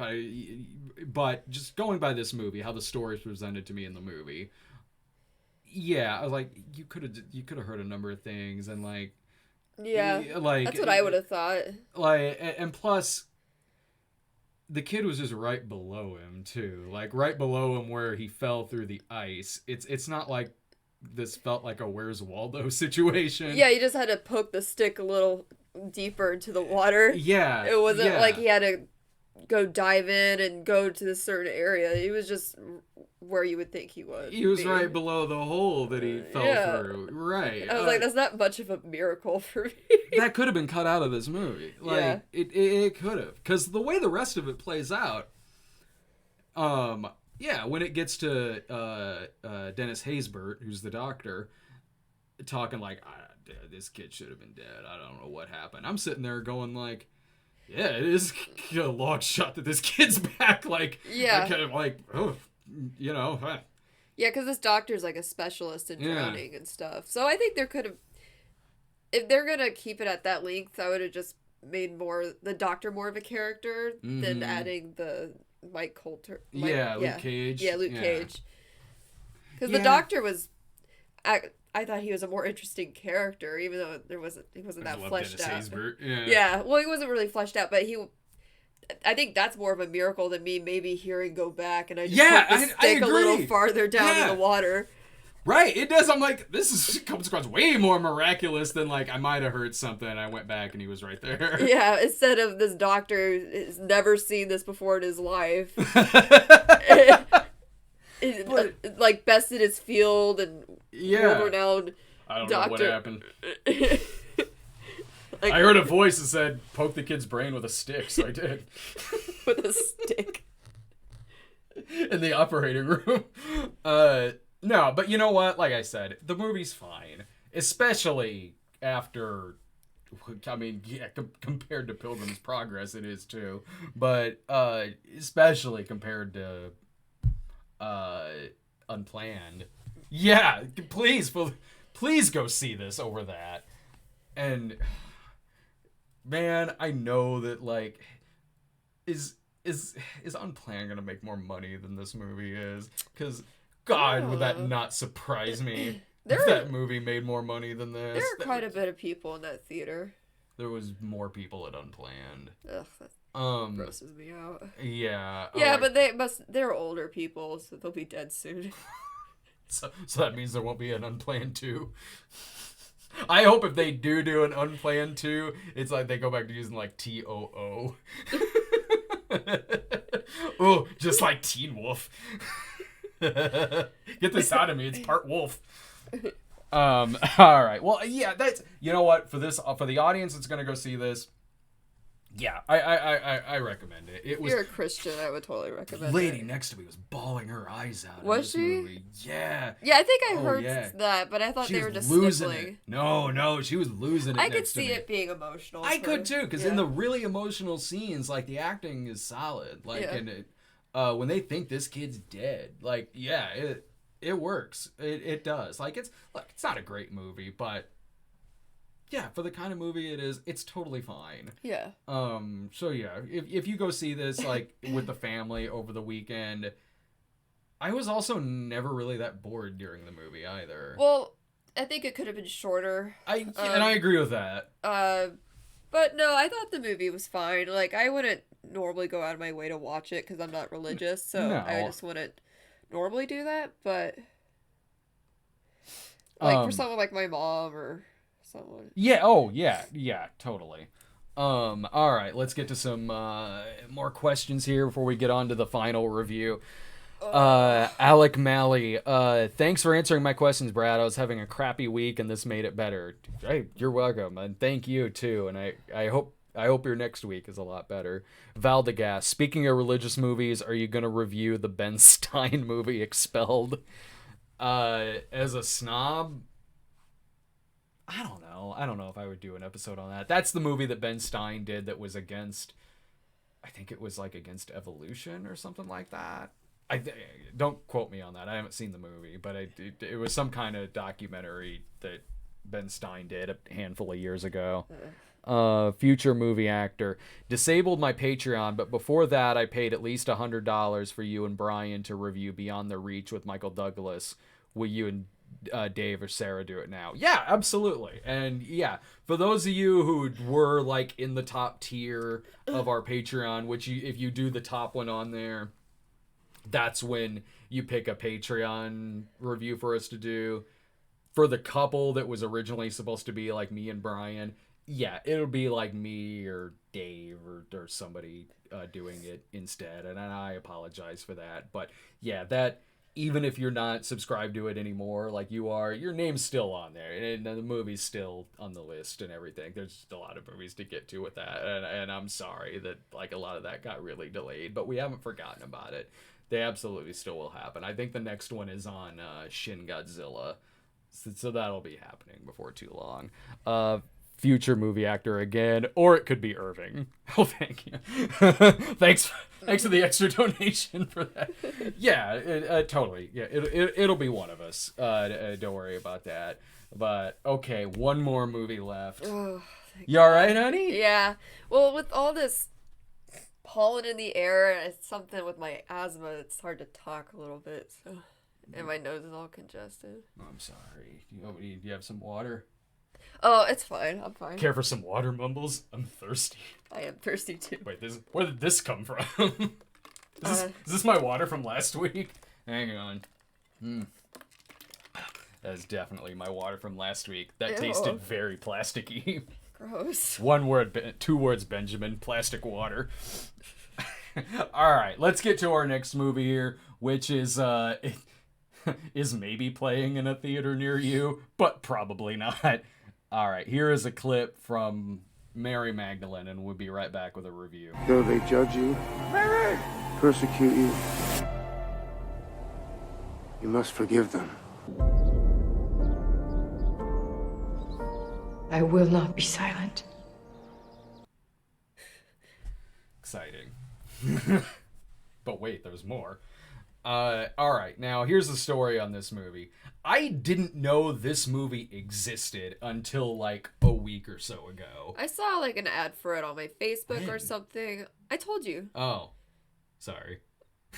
But just going by this movie, how the story's presented to me in the movie. Yeah, I was like, you could have heard a number of things, and like. Yeah. Like that's what I would have thought. Like, and plus. The kid was just right below him too, like right below him where he fell through the ice. It's not like this felt like a Where's Waldo situation. Yeah, he just had to poke the stick a little deeper into the water. Yeah, it wasn't like he had to go dive in and go to this certain area. He was just where you would think he would. He was right below the hole that he fell through. Right. I was like, that's not much of a miracle for me. That could have been cut out of this movie. Like, it could have. Because the way the rest of it plays out, when it gets to Dennis Haysbert, who's the doctor, talking like, this kid should have been dead. I don't know what happened. I'm sitting there going like, yeah, it is a long shot that this kid's back. Like, yeah. Kind of like, oh, you know. Yeah, because this doctor's like a specialist in drowning and stuff. So I think there could have, if they're going to keep it at that length, I would have just made the doctor more of a character than adding the Mike Coulter. Luke Cage. Yeah, Luke Cage. Because the doctor was, I thought he was a more interesting character, even though he wasn't that fleshed out. Yeah, well, he wasn't really fleshed out, but I think that's more of a miracle than me maybe hearing Go Back, and I just put the stick a little farther down in the water. Right, it does. I'm like, comes across way more miraculous than like I might have heard something. I went back and he was right there. Yeah, instead of this doctor has never seen this before in his life. Like best in his field and world-renowned I don't doctor. know what happened. Like, I heard a voice that said, poke the kid's brain with a stick, so I did. With a stick. In the operating room. No, but you know what? Like I said, the movie's fine. Especially after, I mean, yeah, compared to Pilgrim's Progress, it is too. But especially compared to Unplanned. Yeah, please go see this over that. And man, I know that like is Unplanned gonna make more money than this movie is? Because God, would that not surprise me if that movie made more money than this? There are quite a bit of people in that theater. There was more people at Unplanned. Ugh, that grosses me out. Yeah. Yeah, but they're older people, so they'll be dead soon. So that means there won't be an Unplanned 2. I hope if they do an Unplanned 2, it's like they go back to using like TOO. Oh, just like Teen Wolf. Get this out of me. It's part wolf. All right. Well, yeah, that's, you know what, for the audience that's going to go see this, yeah, I recommend it. It was, if you're a Christian, I would totally recommend lady it. next to me was bawling her eyes out. Was in this she? movie. Yeah. Yeah, I think I Oh, heard yeah. that, but I thought She they was were just losing sniffling. it. No, she was losing it. I could next to see me. it being emotional. I for- could too, because yeah. in the really emotional scenes, like, the acting is solid. Like, Yeah. and when they think this kid's dead, like, yeah, it works. It does. Like, it's not a great movie, but yeah, for the kind of movie it is, it's totally fine. Yeah. So yeah, if you go see this, like, with the family over the weekend, I was also never really that bored during the movie either. Well, I think it could have been shorter. And I agree with that. But no, I thought the movie was fine. Like, I wouldn't normally go out of my way to watch it because I'm not religious, so No. I just wouldn't normally do that. But like for someone like my mom or someone. Yeah. Oh, yeah. Yeah. Totally. All right. Let's get to some more questions here before we get on to the final review. Alec Malley. Thanks for answering my questions, Brad. I was having a crappy week, and this made it better. Hey, you're welcome, and thank you too. And I hope your next week is a lot better. Valdegas. Speaking of religious movies, are you gonna review the Ben Stein movie Expelled? As a snob, I don't know. I don't know if I would do an episode on that. That's the movie that Ben Stein did that was against, I think it was like against evolution or something like that. Don't quote me on that. I haven't seen the movie, but it was some kind of documentary that Ben Stein did a handful of years ago. Future movie actor. Disabled my Patreon, but before that I paid at least $100 for you and Brian to review Beyond the Reach with Michael Douglas. Will you and Dave or Sarah do it now? Yeah, absolutely. And yeah, for those of you who were like in the top tier of our Patreon, which if you do the top one on there, that's when you pick a Patreon review for us to do. For the couple that was originally supposed to be like me and Brian, yeah, it'll be like me or Dave or somebody doing it instead. And I apologize for that. But yeah, that, even if you're not subscribed to it anymore, like you are, your name's still on there, and the movie's still on the list and everything. There's just a lot of movies to get to with that, and I'm sorry that like a lot of that got really delayed, but we haven't forgotten about it. They absolutely still will happen. I think the next one is on Shin Godzilla, so that'll be happening before too long. Future movie actor again, or it could be Irving. Oh, thank you. Thanks for the extra donation for that. Yeah, totally. Yeah, it'll be one of us. Don't worry about that. But okay, one more movie left. Oh, you all right, honey? Yeah. Well, with all this pollen in the air and it's something with my asthma, it's hard to talk a little bit. So, and my nose is all congested. I'm sorry. Do you have some water? Oh, it's fine. I'm fine. Care for some water, Mumbles? I'm thirsty. I am thirsty too. Wait, where did this come from? Is this my water from last week? Hang on. That's definitely my water from last week. That tasted very plasticky. Gross. One word, two words, Benjamin. Plastic water. All right, let's get to our next movie here, which is is maybe playing in a theater near you, but probably not. All right, here is a clip from Mary Magdalene, and we'll be right back with a review. Though they judge you, persecute you, you must forgive them. I will not be silent. Exciting. But wait, there's more. All right, now here's the story on this movie. I didn't know this movie existed until like a week or so ago. I saw like an ad for it on my Facebook or something. I told you. Oh, sorry.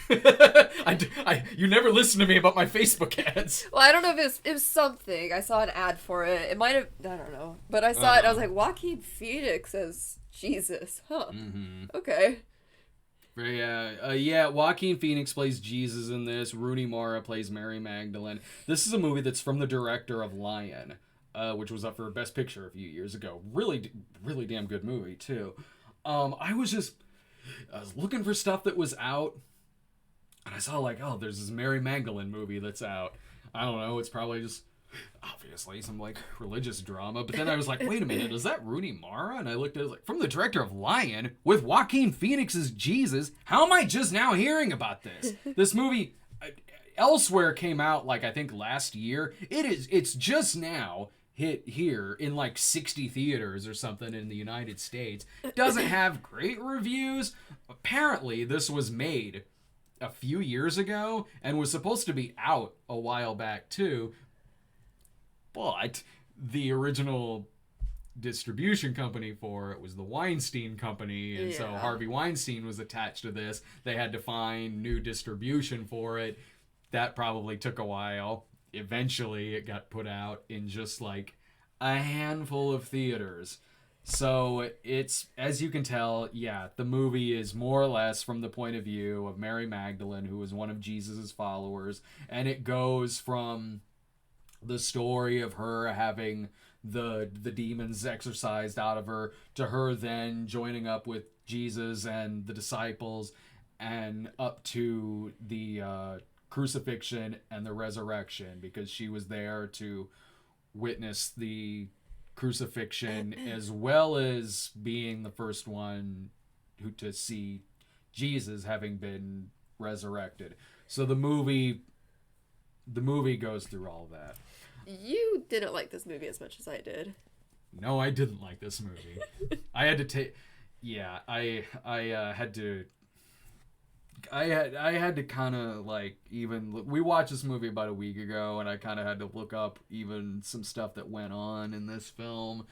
You never listen to me about my Facebook ads. Well, I don't know if it was something. I saw an ad for it. It might have, I don't know. But I saw it and I was like, Joaquin Phoenix as Jesus. Huh. Mm-hmm. Okay. Yeah, Joaquin Phoenix plays Jesus in this. Rooney Mara plays Mary Magdalene. This is a movie that's from the director of Lion, which was up for Best Picture a few years ago. Really, really damn good movie, too. I was just... looking for stuff that was out, and I saw like, oh, there's this Mary Magdalene movie that's out. I don't know, it's probably just obviously some like religious drama. But then I was like, wait a minute, is that Rooney Mara? And I looked at it like, from the director of Lion with Joaquin Phoenix as Jesus. How am I just now hearing about this? This movie elsewhere came out like I think last year. It's just now hit here in like 60 theaters or something in the United States. Doesn't have great reviews. Apparently this was made a few years ago and was supposed to be out a while back too, but the original distribution company for it was the Weinstein Company, and so Harvey Weinstein was attached to this. They had to find new distribution for it. That probably took a while. Eventually it got put out in just like a handful of theaters. So it's, as you can tell, yeah, the movie is more or less from the point of view of Mary Magdalene, who was one of Jesus's followers, and it goes from the story of her having the demons exorcised out of her to her then joining up with Jesus and the disciples, and up to the crucifixion and the resurrection, because she was there to witness the crucifixion as well as being the first one to see Jesus having been resurrected. So the movie goes through all that. You didn't like this movie as much as I did. No, I didn't like this movie. I had to take, yeah, I had to kind of like, even we watched this movie about a week ago, and I kind of had to look up even some stuff that went on in this film.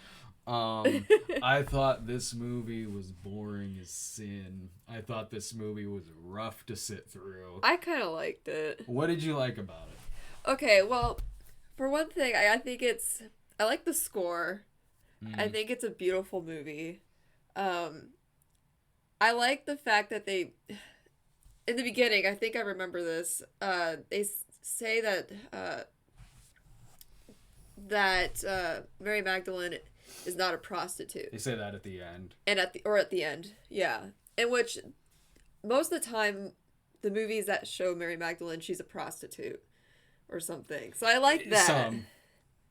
I thought this movie was boring as sin. I thought this movie was rough to sit through. I kind of liked it. What did you like about it? Okay, well, for one thing, I think I like the score. I think it's a beautiful movie. I like the fact that they, in the beginning, I think I remember this, they say that Mary Magdalene is not a prostitute. They say that at the end. And at the end, yeah. In which, most of the time, the movies that show Mary Magdalene, she's a prostitute or something. So I like that. Some.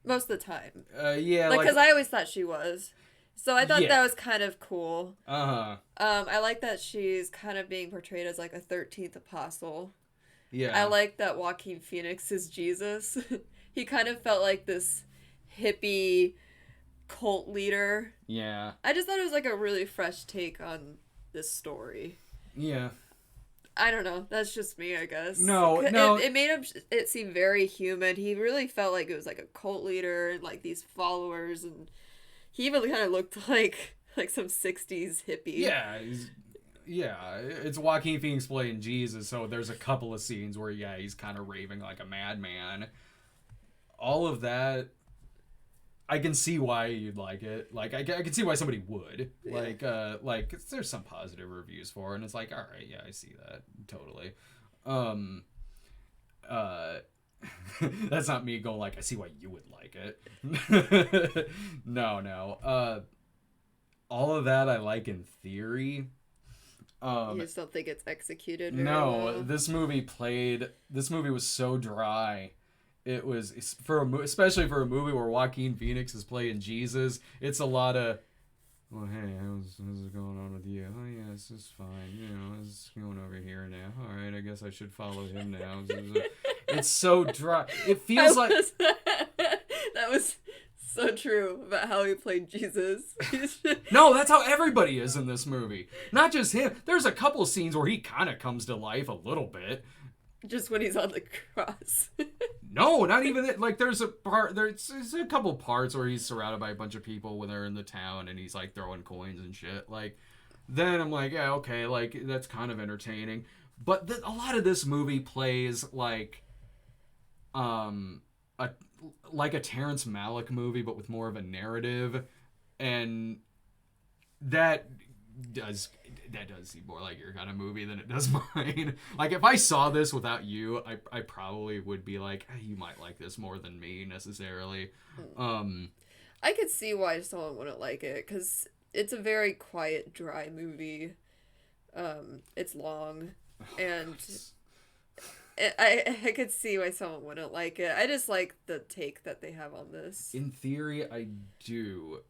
Most of the time. Yeah. Like, because I always thought she was. So I thought that was kind of cool. Uh-huh. I like that she's kind of being portrayed as like a 13th apostle. Yeah. I like that Joaquin Phoenix is Jesus. He kind of felt like this hippie cult leader. Yeah. I just thought it was like a really fresh take on this story. Yeah. I don't know. That's just me, I guess. No. It made it seem very human. He really felt like it was like a cult leader and like these followers, and he even kind of looked like some 60s hippie. Yeah, it's Joaquin Phoenix playing Jesus, so there's a couple of scenes where, yeah, he's kind of raving like a madman. All of that, I can see why you'd like it. Like, I can see why somebody would. Yeah. Like, there's some positive reviews for it, and it's like, all right, yeah, I see that. Totally. That's not me going like, I see why you would like it. No. All of that I like in theory. You just don't think it's executed very well? well? This movie was so dry. It was, especially for a movie where Joaquin Phoenix is playing Jesus, it's a lot of, well, hey, how's it going on with you? Oh, yeah, it's just fine. You know, it's going over here now. All right, I guess I should follow him now. It's so dry. It feels like... That was so true about how he played Jesus. No, that's how everybody is in this movie. Not just him. There's a couple scenes where he kind of comes to life a little bit. Just when he's on the cross. No, not even that. Like, there's a couple parts where he's surrounded by a bunch of people when they're in the town, and he's like throwing coins and shit. Like, then I'm like, yeah, okay, like that's kind of entertaining. But a lot of this movie plays like, a Terrence Malick movie, but with more of a narrative, and that does seem more like your kind of movie than it does mine. Like, if I saw this without you, I probably would be like, hey, you might like this more than me necessarily. I could see why someone wouldn't like it, because it's a very quiet, dry movie. It's long, and I could see why someone wouldn't like it. I just like the take that they have on this. In theory, I do.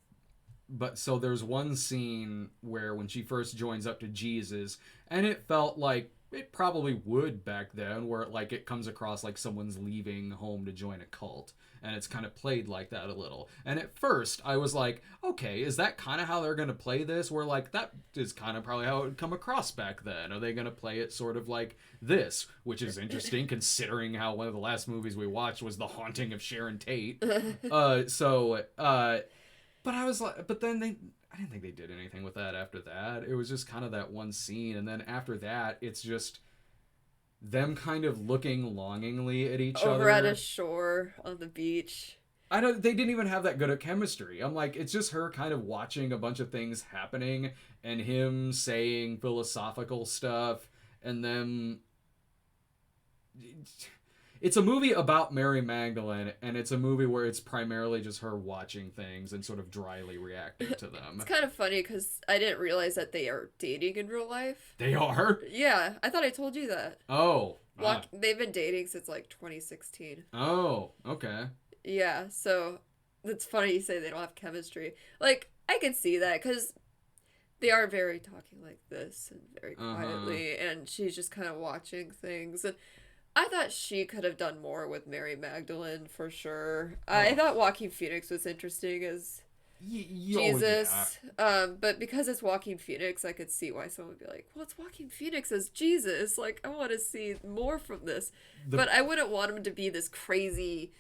But so there's one scene where when she first joins up to Jesus, and it felt like it probably would back then, where it comes across like someone's leaving home to join a cult, and it's kind of played like that a little. And at first I was like, okay, is that kind of how they're going to play this, where like that is kind of probably how it would come across back then? Are they going to play it sort of like this, which is interesting considering how one of the last movies we watched was The Haunting of Sharon Tate. But I was like, but then I didn't think they did anything with that after that. It was just kind of that one scene, and then after that, it's just them kind of looking longingly at each other. Over at a shore on the beach. They didn't even have that good of chemistry. I'm like, it's just her kind of watching a bunch of things happening, and him saying philosophical stuff, and then... It's a movie about Mary Magdalene, and it's a movie where it's primarily just her watching things and sort of dryly reacting to them. It's kind of funny because I didn't realize that they are dating in real life. They are? Yeah, I thought I told you that. Oh. They've been dating since like 2016. Oh, okay. Yeah, so it's funny you say they don't have chemistry. Like, I can see that because they are very talking like this and very quietly, and she's just kind of watching things. And I thought she could have done more with Mary Magdalene for sure. I thought Joaquin Phoenix was interesting as Jesus. But because it's Joaquin Phoenix, I could see why someone would be like, well, it's Joaquin Phoenix as Jesus. Like, I want to see more from this. But I wouldn't want him to be this crazy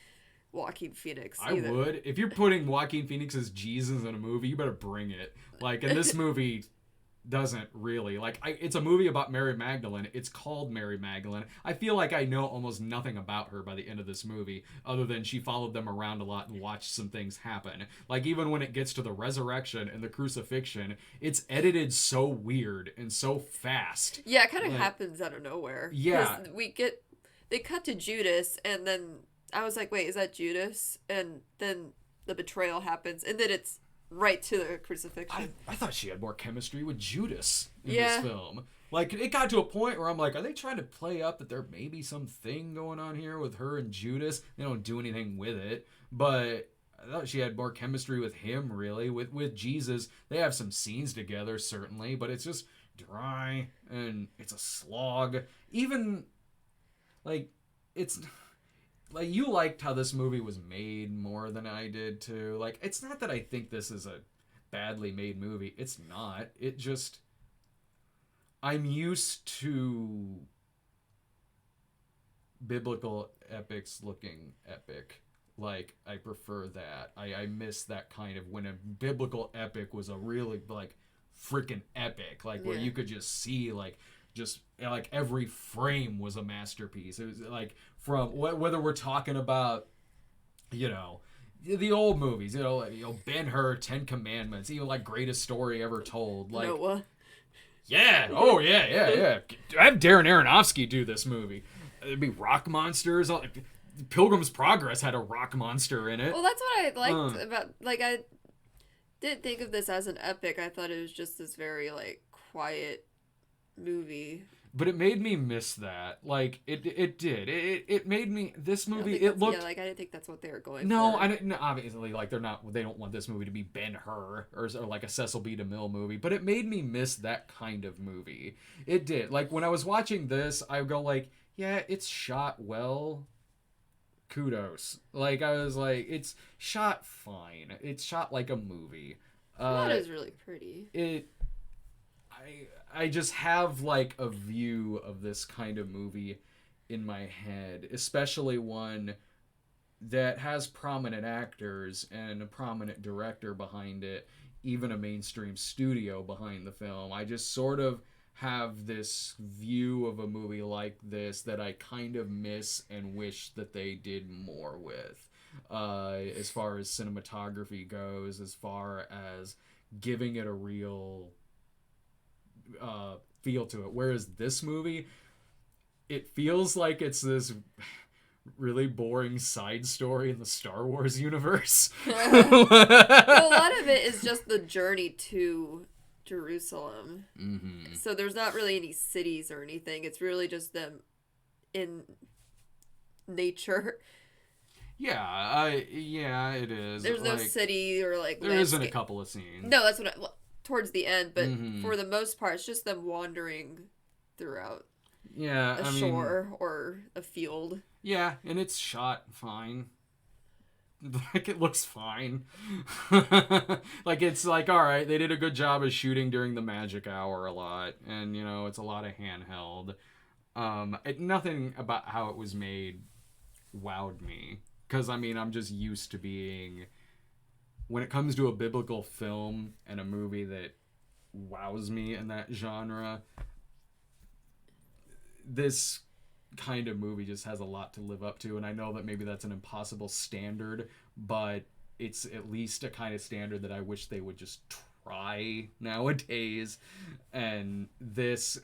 Joaquin Phoenix either. I would. If you're putting Joaquin Phoenix as Jesus in a movie, you better bring it. Like, in this movie... doesn't really it's a movie about Mary Magdalene. It's called Mary Magdalene. I feel like I know almost nothing about her by the end of this movie other than she followed them around a lot and watched some things happen. Like, even when it gets to the resurrection and the crucifixion, it's edited so weird and so fast. Yeah, it kind of happens out of nowhere. Yeah, they cut to Judas, and then I was like, wait, is that Judas? And then the betrayal happens, and then it's right to the crucifixion. I thought she had more chemistry with Judas in this film. Like, it got to a point where I'm like, are they trying to play up that there may be something going on here with her and Judas? They don't do anything with it, but I thought she had more chemistry with him, really. With Jesus, they have some scenes together, certainly, but it's just dry, and it's a slog. Even, like, it's... Like, you liked how this movie was made more than I did, too. Like, it's not that I think this is a badly made movie. It's not. It just... I'm used to biblical epics looking epic. Like, I prefer that. I miss that kind of... When a biblical epic was a really, like, freaking epic. Like, where you could just see, like... Just like every frame was a masterpiece. It was like from whether we're talking about, the old movies, Ben-Hur, 10 Commandments, even like Greatest Story Ever Told. Like, Noah. Yeah. Oh yeah. Have Darren Aronofsky do this movie. There'd be rock monsters. Pilgrim's Progress had a rock monster in it. Well, that's what I liked about. Like, I didn't think of this as an epic. I thought it was just this very like quiet movie. But it made me miss that. Like, it did. It made me... This movie, it looked... Yeah, like, I didn't think that's what they were going for. No, I didn't... Obviously, like, they don't want this movie to be Ben-Hur or like a Cecil B. DeMille movie, but it made me miss that kind of movie. It did. Like, when I was watching this, I would go like, yeah, it's shot well. Kudos. Like, I was like, it's shot fine. It's shot like a movie. That is really pretty. I just have, like, a view of this kind of movie in my head, especially one that has prominent actors and a prominent director behind it, even a mainstream studio behind the film. I just sort of have this view of a movie like this that I kind of miss and wish that they did more with, as far as cinematography goes, as far as giving it a real... feel to it. Whereas this movie, it feels like it's this really boring side story in the Star Wars universe. Well, a lot of it is just the journey to Jerusalem. Mm-hmm. So there's not really any cities or anything. It's really just them in nature. Yeah, it is. There's no city or like there landscape. isn't a couple of scenes. No, that's what towards the end, but for the most part, it's just them wandering throughout. Yeah, a shore or a field. Yeah, and it's shot fine. Like, it looks fine. Like, it's like, all right, they did a good job of shooting during the magic hour a lot, and it's a lot of handheld. Nothing about how it was made wowed me, because I'm just used to being, when it comes to a biblical film and a movie that wows me in that genre, this kind of movie just has a lot to live up to. And I know that maybe that's an impossible standard, but it's at least a kind of standard that I wish they would just try nowadays. And this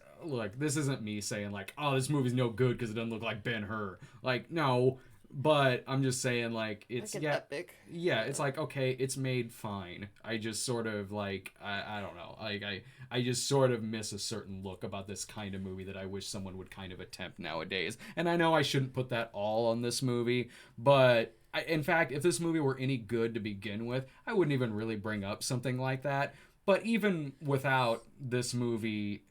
isn't me saying like, oh, this movie's no good because it doesn't look like Ben-Hur. Like, no, but I'm just saying, like, it's like an epic. Yeah, it's like, okay, it's made fine. I just sort of like, I don't know, like I just sort of miss a certain look about this kind of movie that I wish someone would kind of attempt nowadays. And I know I shouldn't put that all on this movie, but in fact, if this movie were any good to begin with, I wouldn't even really bring up something like that. But even without this movie,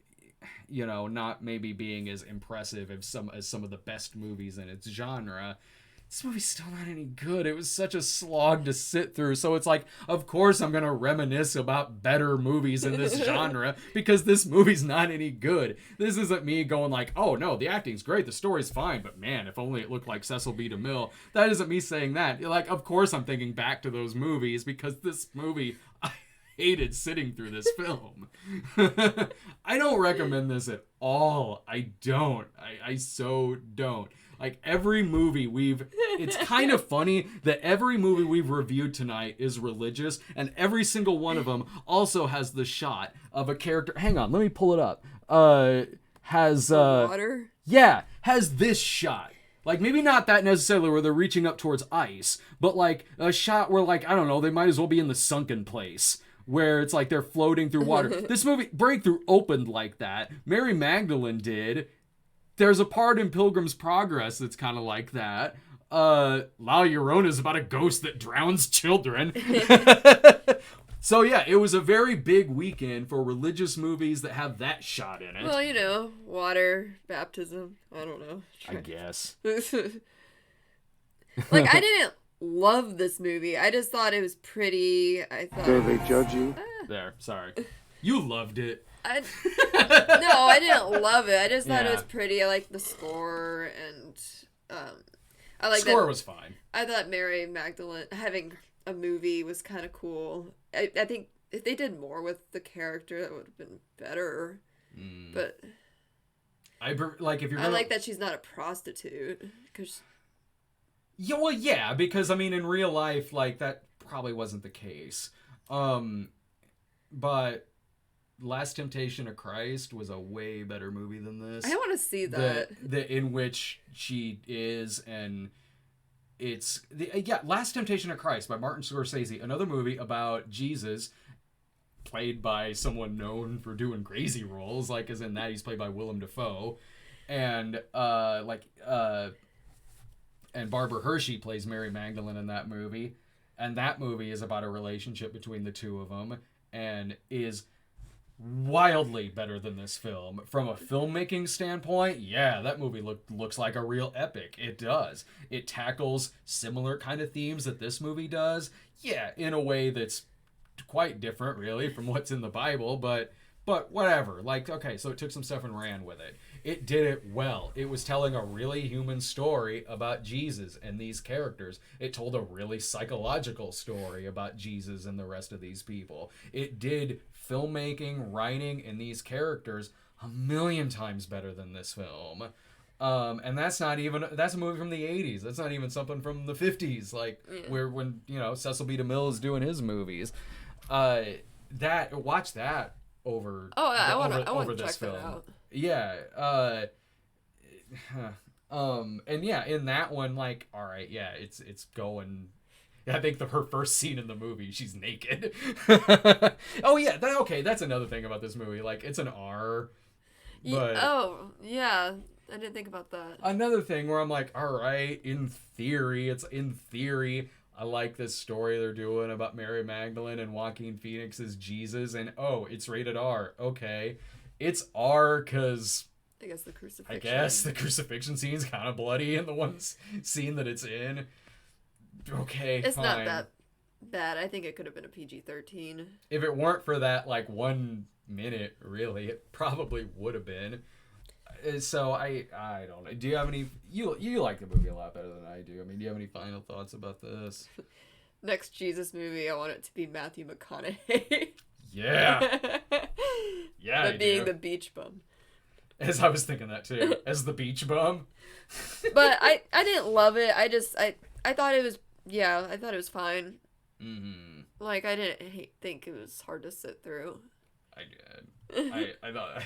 not maybe being as impressive as some of the best movies in its genre, this movie's still not any good. It was such a slog to sit through. So it's like, of course I'm going to reminisce about better movies in this genre because this movie's not any good. This isn't me going like, oh no, the acting's great, the story's fine, but man, if only it looked like Cecil B. DeMille. That isn't me saying that. Like, of course I'm thinking back to those movies because this movie, I hated sitting through this film. I don't recommend this at all. I don't. I so don't. Like, every movie it's kind of funny that every movie we've reviewed tonight is religious, and every single one of them also has the shot of a character. Hang on, let me pull it up. Water? Yeah, has this shot. Like, maybe not that necessarily where they're reaching up towards ice, but like a shot where, like, I don't know, they might as well be in the sunken place, where it's like they're floating through water. This movie, Breakthrough, opened like that. Mary Magdalene did. There's a part in Pilgrim's Progress that's kind of like that. La Llorona is about a ghost that drowns children. So yeah, it was a very big weekend for religious movies that have that shot in it. Well, water, baptism, I don't know. I guess. Like, I didn't love this movie. I just thought it was pretty. I thought. Dare they judge you? There, sorry. You loved it. No, I didn't love it. I just thought it was pretty. I liked the score, and I like score was fine. I thought Mary Magdalene having a movie was kind of cool. I think if they did more with the character, that would have been better. But if you're I like that she's not a prostitute because. Yeah, well, yeah, because I mean, in real life, like, that probably wasn't the case. But Last Temptation of Christ was a way better movie than this. I want to see that. In which she is, and it's Last Temptation of Christ by Martin Scorsese, another movie about Jesus, played by someone known for doing crazy roles, like, as in that he's played by Willem Dafoe, and and Barbara Hershey plays Mary Magdalene in that movie, and that movie is about a relationship between the two of them, and is wildly better than this film. From a filmmaking standpoint, yeah, that movie looks like a real epic. It does. It tackles similar kind of themes that this movie does. Yeah, in a way that's quite different, really, from what's in the Bible, but whatever. Like, okay, so it took some stuff and ran with it. It did it well. It was telling a really human story about Jesus and these characters. It told a really psychological story about Jesus and the rest of these people. It did filmmaking, writing, and these characters 1,000,000 times better than this film. And that's a movie from the 80s. That's not even something from the 50s, like, where when, Cecil B. DeMille is doing his movies. Watch that over I want over to this check film. that out. Yeah. And yeah, in that one, like, all right, yeah, it's going. I think her first scene in the movie, she's naked. Oh yeah, that's another thing about this movie. Like, it's an R. But oh yeah, I didn't think about that. Another thing where I'm like, all right, in theory, I like this story they're doing about Mary Magdalene and Joaquin Phoenix as Jesus, and it's rated R. Okay, it's R because I guess the crucifixion scene's kind of bloody in the one scene that it's in. Okay, it's fine. not that bad. I think it could have been a PG-13. If it weren't for that, like, 1 minute, really, it probably would have been. So I don't know. Do you have any? You like the movie a lot better than I do. I mean, do you have any final thoughts about this? Next Jesus movie, I want it to be Matthew McConaughey. Yeah. Yeah. But being the beach bum. As I was thinking that too. As the beach bum. But I didn't love it. I thought it was I thought it was fine. Mm-hmm. Like, I didn't think it was hard to sit through. I did. I thought.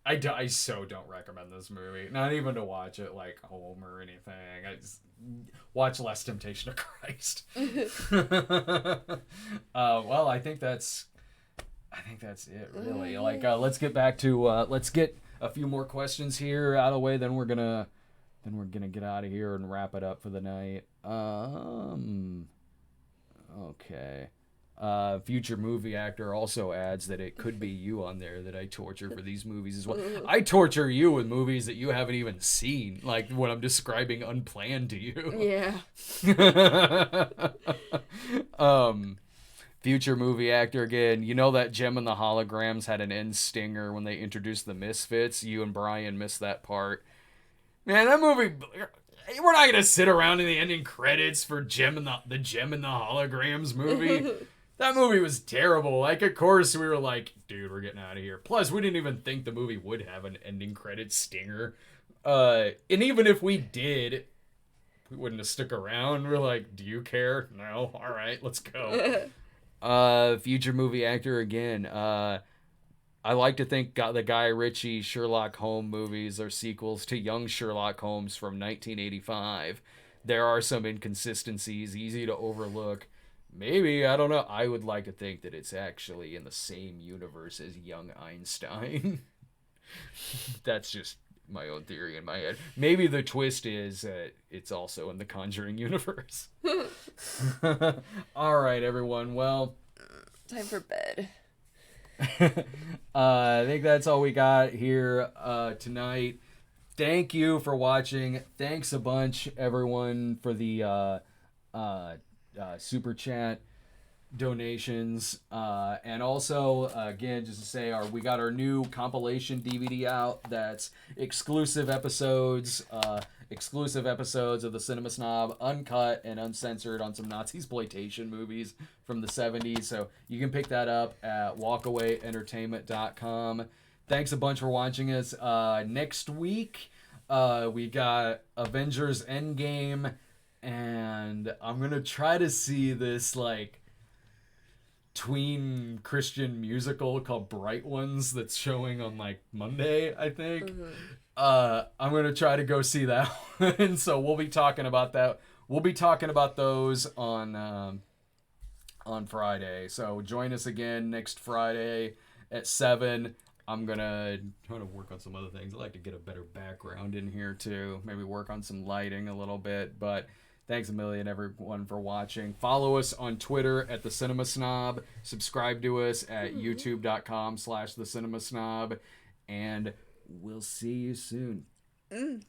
I so don't recommend this movie. Not even to watch it like home or anything. I just watch Less Temptation of Christ. Well, I think that's it really. Like, let's get back to let's get a few more questions here out of the way. Then we're gonna get out of here and wrap it up for the night. Okay. Future movie actor also adds that it could be you on there that I torture for these movies as well. I torture you with movies that you haven't even seen, like what I'm describing unplanned to you. Yeah. Future movie actor again. You know that Gem and the Holograms had an end stinger when they introduced the Misfits? You and Brian missed that part. Man, that movie... We're not gonna sit around in the ending credits for the Gem and the Holograms movie. That movie was terrible. Like, of course, we were like, dude, we're getting out of here. Plus, we didn't even think the movie would have an ending credits stinger. And even if we did, we wouldn't have stuck around. We're like, do you care? No? All right, let's go. Future movie actor again. I like to think the Guy Ritchie Sherlock Holmes movies are sequels to Young Sherlock Holmes from 1985. There are some inconsistencies, easy to overlook. Maybe, I don't know. I would like to think that it's actually in the same universe as Young Einstein. That's just my own theory in my head. Maybe the twist is it's also in the Conjuring universe. All right, everyone. Well, time for bed. I think that's all we got here tonight. Thank you for watching. Thanks a bunch, everyone, for the super chat donations, and also again, just to say, we got our new compilation DVD out. That's exclusive episodes of the Cinema Snob, uncut and uncensored, on some Nazi exploitation movies from the 70s. So you can pick that up at walkawayentertainment.com. Thanks a bunch for watching us. Next week we got Avengers Endgame, and I'm gonna try to see this like tween Christian musical called Bright Ones that's showing on like Monday, I think. I'm gonna try to go see that one. So we'll be talking about that. We'll be talking about those on Friday. So join us again next Friday at 7. I'm gonna try to work on some other things. I like to get a better background in here too. Maybe work on some lighting a little bit. But thanks a million, everyone, for watching. Follow us on Twitter at The Cinema Snob. Subscribe to us at youtube.com/The Cinema Snob. And we'll see you soon.